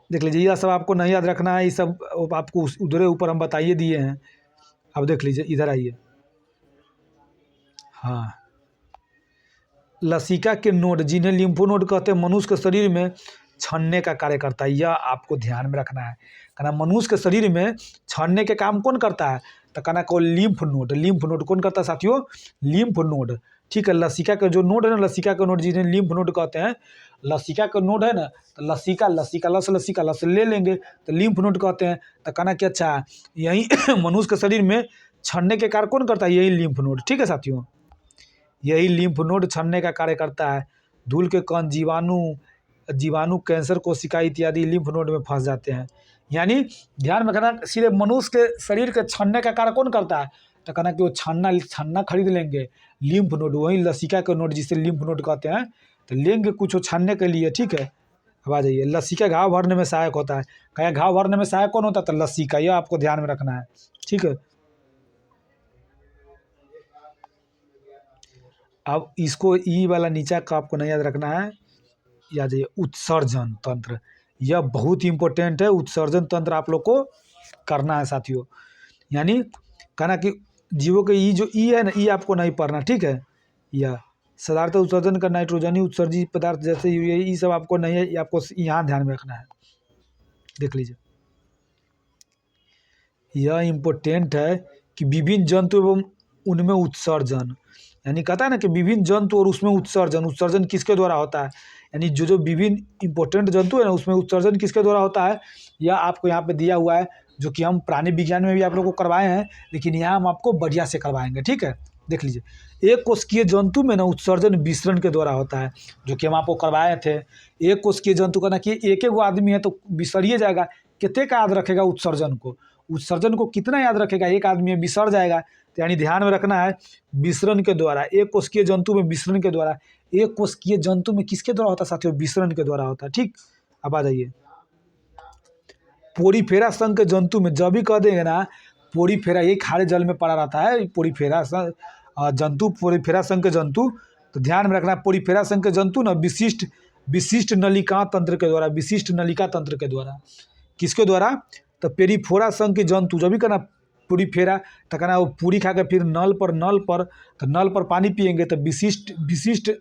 देख लीजिए, यह सब आपको नहीं याद रखना है, ये सब आपको उधरे ऊपर हम बताइए दिए हैं। अब देख लीजिए, इधर आइए। हाँ, लसिका के नोड, जिन्हें लिम्फोनोड कहते हैं, मनुष्य के शरीर में छानने का कार्य करता है। यह आपको ध्यान में रखना है। कहना मनुष्य के शरीर में छानने के काम कौन करता है? तो कहना को लिम्फ नोड। लिम्फ नोड कौन करता है साथियों? Lymph node. ठीक है, लसिका का जो नोड है ना, लसिका का नोड जिन्हें लिम्फ नोड कहते हैं, लसिका का नोड है ना, तो लसिका, लसिका लस, लसिका लस ले लेंगे तो लिम्फ नोड कहते हैं। तो कहना कि अच्छा, यही मनुष्य के शरीर में छानने के कार्य कौन करता है? यही लिम्फ नोड। ठीक है साथियों, यही लिम्फ नोड छानने का कार्य करता है। धूल के कण, जीवाणु, कैंसर कोशिका इत्यादि लिम्फ नोड में फंस जाते हैं। यानी ध्यान में रखना, सीधे मनुष्य के शरीर के छानने का कार्य कौन करता है? तो कहना कि वो छानना खरीद लेंगे, लिम्फ नोड, वही लसिका के नोड जिसे लिम्फ नोड कहते हैं, तो लेंगे कुछ छानने के लिए। ठीक है, अब आ जाइए, लसिका घाव भरने में सहायक होता है। क्या घाव भरने में सहायक कौन होता है? तो लसिका, यह आपको ध्यान में रखना है। ठीक है, अब इसको ई वाला नीचा का आपको नहीं याद रखना है। याद है उत्सर्जन तंत्र, यह बहुत इंपॉर्टेंट है। उत्सर्जन तंत्र आप लोग को करना है साथियों। यानी कहना कि जीवों के ई जो ई है ना, ई आपको नहीं पढ़ना। ठीक है, या साधारणतः उत्सर्जन का नाइट्रोजनी उत्सर्जित पदार्थ जैसे ये सब आपको नहीं है, ये आपको यहाँ ध्यान में रखना है। देख लीजिए, यह इम्पोर्टेंट है कि विभिन्न जंतु एवं उनमें उत्सर्जन, यानी कहता है ना कि विभिन्न जंतु और उसमें उत्सर्जन, उत्सर्जन किसके द्वारा होता है? यानी जो विभिन्न इंपॉर्टेंट जंतु है ना, उसमें उत्सर्जन किसके द्वारा होता है, यह आपको यहाँ पे दिया हुआ है, जो कि हम प्राणी विज्ञान में भी आप लोग को करवाए हैं, लेकिन यहाँ हम आपको बढ़िया से करवाएंगे। ठीक है, देख लीजिए, एक कोशिकीय जंतु में ना उत्सर्जन विसरण के द्वारा होता है, जो कि हम आपको करवाए थे। एक कोशिकीय जंतु का ना कि एक एक आदमी है तो बिसरिए जाएगा, कितने का याद रखेगा उत्सर्जन को? उत्सर्जन को कितना याद रखेगा? एक आदमी है, बिसर जाएगा। तो यानी ध्यान में रखना है, विसरण के द्वारा, एक कोशिकीय जंतु में विसरण के द्वारा। एक कोशिकीय जंतु में किसके द्वारा होता है साथियों? विसरण के द्वारा होता है। ठीक, अब आ जाइए, पोरीफेरा संघ के जंतु में, जब भी कह देंगे ना पोरीफेरा, ये खारे जल में पड़ा रहता है पोरीफेरा जंतु, पोरीफेरा संघ के जंतु, तो ध्यान में रखना, पोरीफेरा संघ के जंतु ना विशिष्ट नलिका तंत्र के द्वारा, विशिष्ट नलिका तंत्र के द्वारा। किसके द्वारा? तो पेरीफोरा संघ के जंतु जब भी कहना पोरीफेरा, तो कहना वो पूरी खा के फिर नल पर पानी पियेंगे, तो विशिष्ट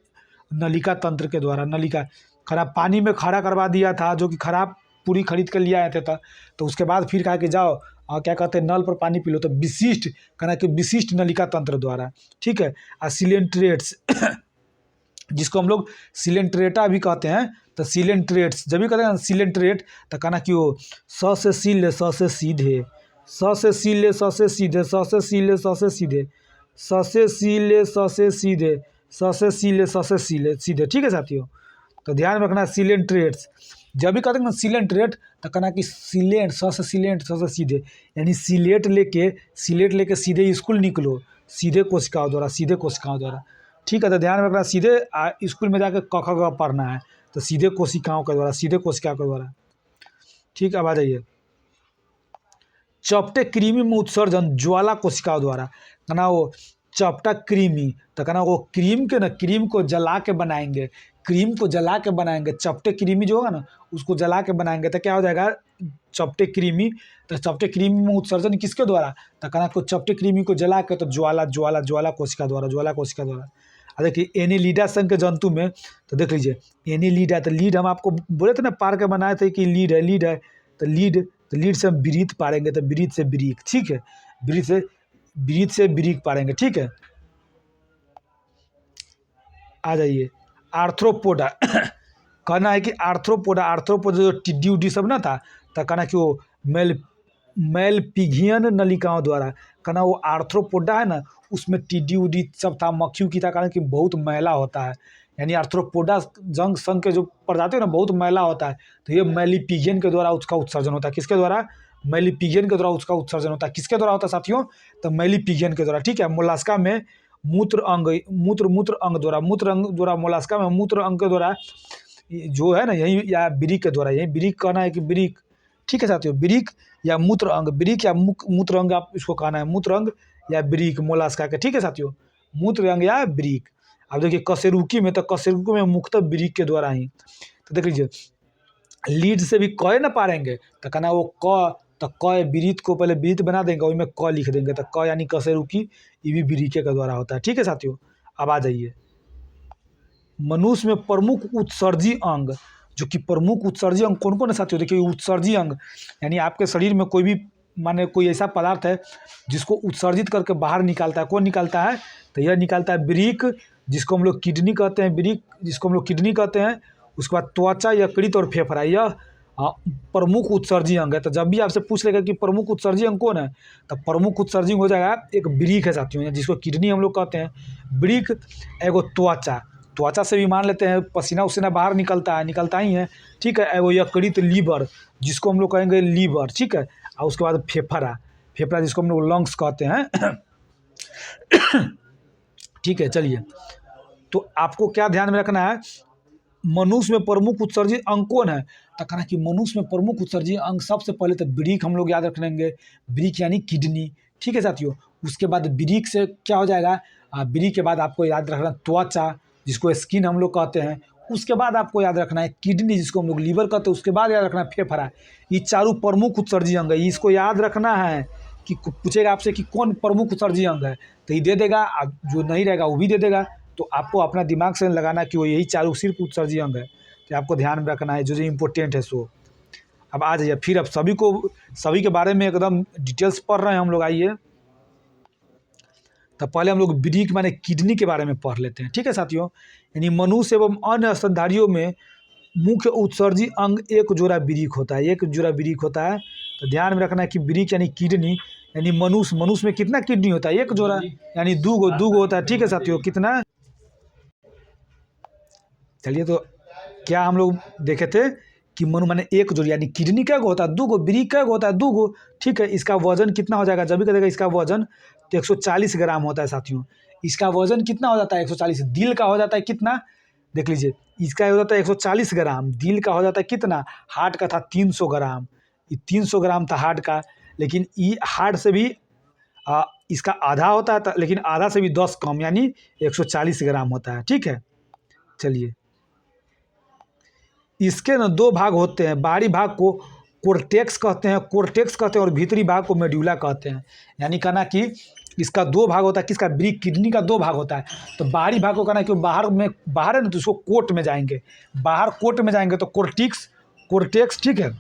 नलिका तंत्र के द्वारा। नलिका खराब पानी में खड़ा करवा दिया था, जो कि खराब पूरी खरीद कर लिया आए थे, तो उसके बाद फिर कहा कि जाओ क्या कहते हैं, नल पर पानी पी लो, तो विशिष्ट कहना कि विशिष्ट नलिका तंत्र द्वारा। ठीक है, सिलेंट्रेट्स जिसको हम लोग सिलेंट्रेटा भी कहते हैं, तो सिलेंट्रेट्स जब भी कहते हैं सिलेंट्रेट, तो कहना कि वो स से सीले, स से सीधे, स से सीले, स से सीधे, स से सीले, स से सीधे, स से सीले, स से सीधे, स से सीले, स से सीले सीधे। ठीक है साथियों, तो ध्यान में रखना, सिलेंट्रेट्स जब भी कहते हैं ना सिलेंट्रेट, तो कहना कि सिलेंट, स से सिलेंट, स से सीधे, यानी सिलेट लेके सीधे स्कूल निकलो, सीधे कोशिकाओं द्वारा, सीधे कोशिकाओं द्वारा। ठीक है, तो ध्यान में रखना, सीधे स्कूल में जाकर क ख ग पढ़ना है, तो सीधे कोशिकाओं के द्वारा, सीधे कोशिकाओं के द्वारा। ठीक, अब आ जाइए, चपटे कृमि में उत्सर्जन ज्वाला कोशिकाओं द्वारा। कहना वो चपटा कृमि, तो कहना वो क्रीम को जला के बनाएंगे, चपटे कृमि जो होगा ना उसको जला के बनाएंगे, तो क्या हो जाएगा? चपटे कृमि। तो चपटे कृमि में उत्सर्जन किसके द्वारा? तो कहना को चपटे कृमि को जला के, तो ज्वाला कोशिका द्वारा। देखिए, एनेलिडा संघ के जंतु में, तो देख लीजिए, एनेलिडा, तो लीड हम आपको बोले थे ना, पार के बनाए थे कि लीड है, तो लीड से हम वृत्त पारेंगे, तो वृत्त से वृक्क। ठीक है, वृत्त से वृक्क पारेंगे। ठीक है, आ जाइए, आर्थ्रोपोडा कहना है कि आर्थ्रोपोडा जो टिड्डी उड्डी सब ना था, तो कहना कि वो मेलपिघियन नलिकाओं द्वारा। कहना वो आर्थ्रोपोडा है ना, उसमें टिड्डी उड्डी सब था, मक्खी की था, कारण कि बहुत मैला होता है, यानी आर्थ्रोपोडा जंग संघ के जो प्रजाति है ना, बहुत मैला होता है, तो ये मैलीपिजियन के द्वारा उसका उत्सर्जन होता है। किसके द्वारा? मैलीपिजियन के द्वारा उसका उत्सर्जन होता है। किसके द्वारा होता है साथियों? तो मैलीपिजियन के द्वारा। ठीक है, मोलास्का में मूत्र अंग द्वारा मोलास्का में मूत्र अंग के द्वारा जो है ना, यही या ब्रीक के द्वारा, यही ब्रीक कहना है कि ब्रीक। ठीक है साथियों, ब्रीक या मूत्र अंग, ब्रीक या मूत्र अंग आप इसको कहना है, मूत्र अंग या ब्रीक मोलास्का के। ठीक है साथियों, मूत्र अंग या ब्रीक। अब देखिए कशेरुकी में, तो कशेरुकी में मुख्यतः ब्रीक के द्वारा ही। तो देख लीजिए, लीड से भी क ना पारेंगे तो कहना वो क, तो क ब्रीत को पहले ब्रीत बना देंगे, वही में क लिख देंगे, तो क यानी कशेरुकी, ये भी ब्रीके के द्वारा होता है। ठीक है साथियों, अब आ जाइए मनुष्य में प्रमुख उत्सर्जी अंग, जो कि प्रमुख उत्सर्जी अंग कौन कौन है साथियों? देखिए उत्सर्जी अंग यानी आपके शरीर में कोई भी माने कोई ऐसा पदार्थ है जिसको उत्सर्जित करके बाहर निकालता है। कौन निकालता है? तो यह निकालता है ब्रीक, जिसको हम लोग किडनी कहते हैं, ब्रीक जिसको हम लोग किडनी कहते हैं। उसके बाद त्वचा, यकृत और फेफड़ा, यह प्रमुख उत्सर्जी अंग है। तो जब भी आपसे पूछ लेगा कि प्रमुख उत्सर्जी अंग कौन है, तो प्रमुख उत्सर्जी हो जाएगा एक ब्रीक है साथियों, जिसको किडनी हम लोग कहते हैं। ब्रीक एगो त्वचा, त्वचा से भी मान लेते हैं पसीना उसीना बाहर निकलता ही है। ठीक है, एगो यकृत, लीवर जिसको हम लोग कहेंगे लीवर। ठीक है, और उसके बाद फेफड़ा जिसको हम लोग लंग्स कहते हैं। ठीक है, चलिए, तो आपको क्या ध्यान में रखना है, मनुष्य में प्रमुख उत्सर्जी अंग कौन है? तो कहना कि मनुष्य में प्रमुख उत्सर्जी अंग सबसे पहले तो ब्रीक हम लोग याद रख लेंगे, ब्रीक यानी किडनी। ठीक है साथियों, उसके बाद ब्रीक से क्या हो जाएगा, ब्रीक के बाद आपको याद रखना त्वचा, जिसको स्किन हम लोग कहते हैं। उसके बाद आपको याद रखना है किडनी, जिसको हम लोग लीवर कहते हैं। उसके बाद याद रखना है फेफड़ा। ये चारों प्रमुख उत्सर्जी अंग है, इसको याद रखना है। कि पूछेगा आपसे कि कौन प्रमुख उत्सर्जी अंग है, तो ये दे देगा, जो नहीं रहेगा वो भी दे देगा। तो आपको अपना दिमाग से लगाना कि वो यही चारों सिर्फ उत्सर्जी अंग है। तो आपको ध्यान में रखना है जो जो इम्पोर्टेंट है सो। अब आ जाइए, फिर अब सभी के बारे में एकदम डिटेल्स पढ़ रहे हैं हम लोग। आइए, तो पहले हम लोग ब्रीक माने किडनी के बारे में पढ़ लेते हैं। ठीक है साथियों, यानी मनुष्य एवं अन्य स्तनधारियों में मुख्य उत्सर्जी अंग एक जोड़ा ब्रीक होता है, एक जोड़ा ब्रीक होता है। तो ध्यान में रखना है कि ब्रीक यानी किडनी, यानी मनुष्य में कितना किडनी होता है? एक जोड़ा, यानी दो गो होता है। ठीक है साथियों, कितना? चलिए, तो क्या हम लोग देखे थे कि मनु माने एक जोड़ी, यानी किडनी क्या होता है? दो गो, ब्रीक क्या होता है? दो गो। ठीक है, इसका वजन कितना हो जाएगा? जब भी कहेगा इसका वजन, तो 140 ग्राम होता है साथियों। इसका वजन कितना हो जाता है? 140। दिल का हो जाता है कितना? देख लीजिए, इसका हो जाता है 140 ग्राम, दिल का हो जाता है कितना? हार्ट का था 300 ग्राम, ये 300 ग्राम था हार्ट का। लेकिन ये हार्ट से भी इसका आधा होता है, लेकिन आधा से भी 10 कम, यानी 140 ग्राम होता है। ठीक है, चलिए, इसके न दो भाग होते हैं। बाहरी भाग को कोर्टेक्स कहते हैं, और भीतरी भाग को मेडुला कहते हैं। यानी कहना कि इसका दो भाग होता है। किसका? ब्रीक किडनी का दो भाग होता है। तो बाहरी भाग को कहना कि बाहर है ना, तो उसको कोट में जाएंगे, बाहर कोट में जाएंगे तो कोर्टेक्स। ठीक है,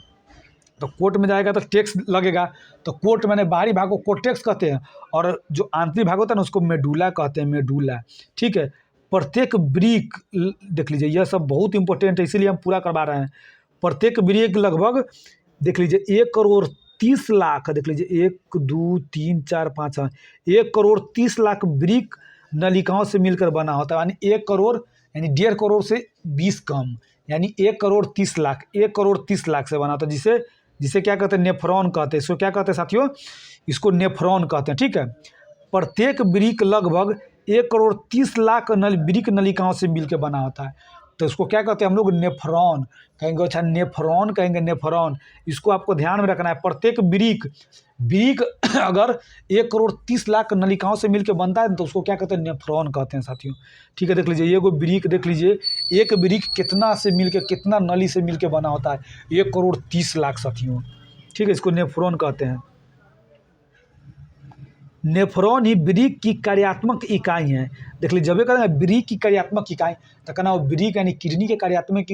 तो कोट में जाएगा तो टेक्स लगेगा, तो कोट मैंने बाहरी भाग को कोर्टेक्स कहते हैं, और जो आंतरिक भाग होता है ना उसको मेडुला कहते हैं, मेडुला। ठीक है, प्रत्येक ब्रीक, देख लीजिए यह सब बहुत इंपॉर्टेंट है, इसीलिए हम पूरा करवा रहे हैं। प्रत्येक ब्रीक लगभग देख लीजिए 1,30,00,000, देख लीजिए 1 2 3 4 5 1,30,00,000 ब्रीक नलिकाओं से मिलकर बना होता है। यानी 1 करोड़, यानी 1.5 करोड़ से 20 कम, यानी 1,30,00,000 से बना होता है, जिसे क्या कहते हैं? नेफ्रॉन कहते हैं। इसको क्या कहते हैं साथियों? इसको नेफ्रॉन कहते हैं। ठीक है, प्रत्येक ब्रीक लगभग 1,30,00,000 ब्रीक नलिकाओं से मिलकर बना होता है। तो इसको क्या कहते हैं हम लोग? नेफ्रॉन कहेंगे। अच्छा, नेफ्रॉन कहेंगे, नेफ्रॉन। इसको आपको ध्यान में रखना है। प्रत्येक ब्रीक अगर 1,30,00,000 नलिकाओं से मिलकर बनता है तो उसको क्या कहते हैं? नेफ्रॉन कहते हैं साथियों। ठीक है, देख लीजिए, ये ब्रीक देख लीजिए, एक ब्रीक कितना से मिलकर, कितना नली से मिलकर बना होता है? 1,30,00,000 साथियों। ठीक है, इसको नेफ्रॉन कहते हैं। नेफ्रॉन ही ब्रीक की कार्यात्मक इकाई है। देख लीजिए, जब ये कहते हैं ब्रीक की कार्यात्मक इकाई, तो कहना वो ब्रीक यानी किडनी के कार्यात्मक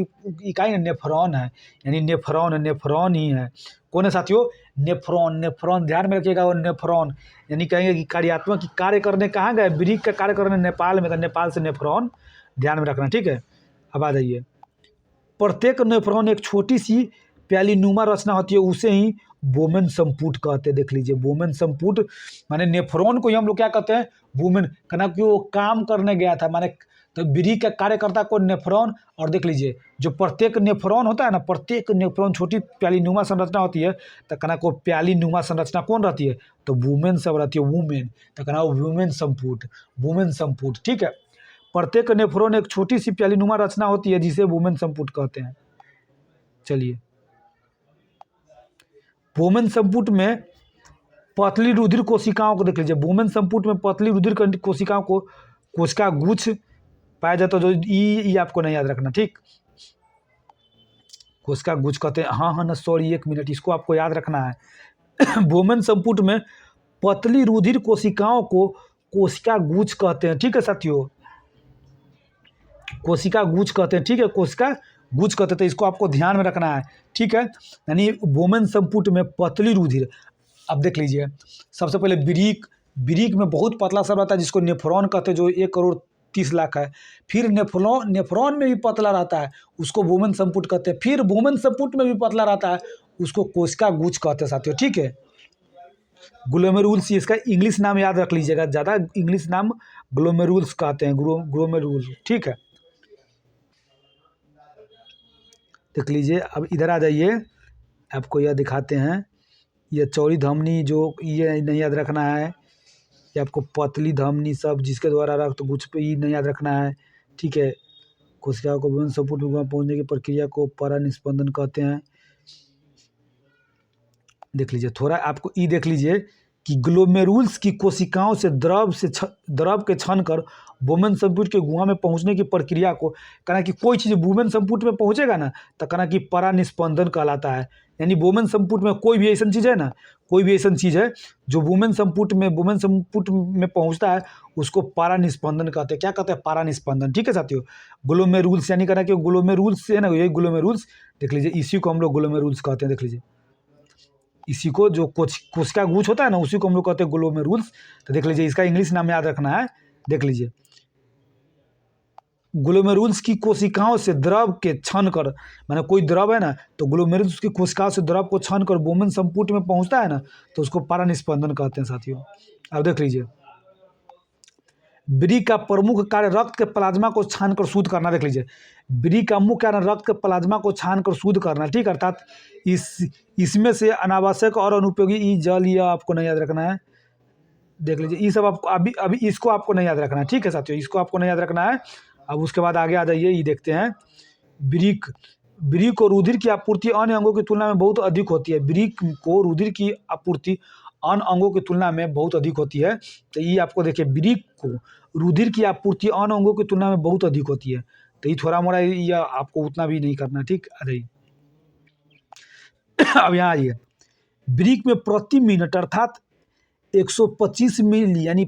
इकाई नेफ्रॉन है, यानी नेफ्रॉन ही है। कौन है साथियों? नेफ्रॉन ध्यान में रखिएगा। वो नेफ्रॉन यानी कहेंगे कि कार्यात्मक कार्य करने कहाँ गए? ब्रीक का कार्य करने नेपाल में, तो नेपाल से नेफ्रॉन, ध्यान में रखना। ठीक है, अब आ जाइए, प्रत्येक नेफ्रॉन एक छोटी सी प्यालीनुमा रचना होती है, उसे ही वोमेन संपुट कहते हैं। देख लीजिए, वोमेन संपुट माने नेफ्रॉन को ही हम लोग क्या कहते हैं? वोमेन। कहना कि वो काम करने गया था, माने तो बिरीक का कार्यकर्ता को नेफ्रॉन, और देख लीजिए जो प्रत्येक नेफ्रॉन होता है ना, प्रत्येक नेफ्रॉन छोटी प्याली नुमा संरचना होती है, तो कहना को प्याली नुमा संरचना कौन रहती है, तो वुमेन सब रहती है, वुमेन, तो कहना वुमेन संपुट, वुमेन संपुट, ठीक है। प्रत्येक नेफ्रॉन एक छोटी सी प्याली नुमा रचना होती है जिसे वुमेन संपुट कहते हैं। चलिए, वुमेन संपुट में पतली रुधिर कोशिकाओं को देख लीजिए, वुमेन संपुट में पतली रुधिर कोशिकाओं को कोशिका गुच्छ पाया जाता है, जो ई आपको नहीं याद रखना, ठीक। कोशिका गुच्छ कहते हैं, हाँ ना, सॉरी 1 मिनट, इसको आपको याद रखना है। वुमेन संपुट में पतली रुधिर कोशिकाओं को कोशिका गुच्छ कहते हैं, ठीक है साथियों, कोशिका गुच्छ कहते हैं, ठीक है, कोशिका गुच्छ कहते हैं, तो इसको आपको ध्यान में रखना है, ठीक है। यानी वुमेन संपुट में पतली रुधिर, अब देख लीजिए, सबसे पहले बिरीक में बहुत पतला सा रहता है जिसको नेफ्रॉन कहते हैं, जो 1,30,00,000 है। फिर नेफ्रॉन में भी पतला रहता है, उसको वुमेन संपुट कहते हैं। फिर वुमेन संपुट में भी पतला रहता है, उसको कोशिका गुच्छ कहते हैं साथियों, ठीक है। ग्लोमेरुल्स, इसका इंग्लिश नाम याद रख लीजिएगा, ज़्यादा इंग्लिश नाम ग्लोमेरुल्स कहते हैं, ग्लोमेरुल, ठीक है। देख लीजिए, अब इधर आ जाइए, आपको यह दिखाते हैं, ये चौड़ी धमनी, जो ये नहीं याद रखना है, ये आपको पतली धमनी सब जिसके द्वारा रक्त गुच्छ पे ही नहीं याद रखना है, ठीक है। कोशिकाओं को वुमेन संपुट में पहुंचने की प्रक्रिया को परानिस्पंदन कहते हैं। देख लीजिए, थोड़ा आपको ई देख लीजिए कि ग्लोमेरुल्स की कोशिकाओं से द्रव के छन कर वुमेन संपुट के गुहा में पहुंचने की प्रक्रिया को, कहना कि कोई चीज़ वुमेन संपुट में पहुंचेगा ना, तो कहना कि परानिस्पंदन कहलाता है। यानी वुमेन संपुट में कोई भी ऐसा चीज़ है ना, कोई भी ऐसा चीज़ है जो वुमेन संपुट में पहुंचता है, उसको परानिस्पंदन कहते हैं। क्या कहते हैं? परानिस्पंदन, ठीक है साथियों। ग्लोमेरुल्स यानी कहना कि ग्लोमेरुल्स है ना, यही ग्लोमेरुल्स, देख लीजिए, इसी को हम लोग ग्लोमेरुल्स कहते हैं। देख लीजिए, इसी को जो कोशिका गुच्छ होता है ना, उसी को हम लोग कहते हैं ग्लोमेरुल्स। तो देख लीजिए, इसका इंग्लिश नाम याद रखना है। देख लीजिए, ग्लोमेरुल्स की कोशिकाओं से द्रव के छन कर, माने कोई द्रव है ना, तो ग्लोमेरुल्स की कोशिकाओं से द्रव को छन कर वुमेन संपुट में पहुंचता है ना, तो उसको परानिस्पंदन कहते हैं साथियों। अब देख लीजिए, ब्री का प्रमुख कार्य रक्त के प्लाज्मा को छानकर शुद्ध करना। देख लीजिए, ब्री का मुख्य कार्य रक्त के प्लाज्मा को छानकर शुद्ध करना, ठीक। अर्थात इसमें से अनावश्यक और अनुपयोगी ई जल, यह आपको नहीं याद रखना है। देख लीजिए, ये सब आपको अभी इसको आपको नहीं याद रखना है, ठीक है साथियों, इसको आपको नहीं याद रखना है। अब उसके बाद आगे आ जाइए, ये देखते हैं, ब्री को रुधिर की आपूर्ति अन्य अंगों की तुलना में बहुत अधिक होती है। ब्री को रुधिर की आपूर्ति अन्य अंगों की तुलना में बहुत अधिक होती है। तो ये आपको देखिए, ब्री को रुधिर की आपूर्ति अन्य अंगों की तुलना में बहुत अधिक होती है। तो ये थोड़ा मोड़ा, या आपको उतना भी नहीं करना, ठीक। अरे अब यहाँ आइए, ब्रिक में प्रति मिनट अर्थात 125 मिली, यानी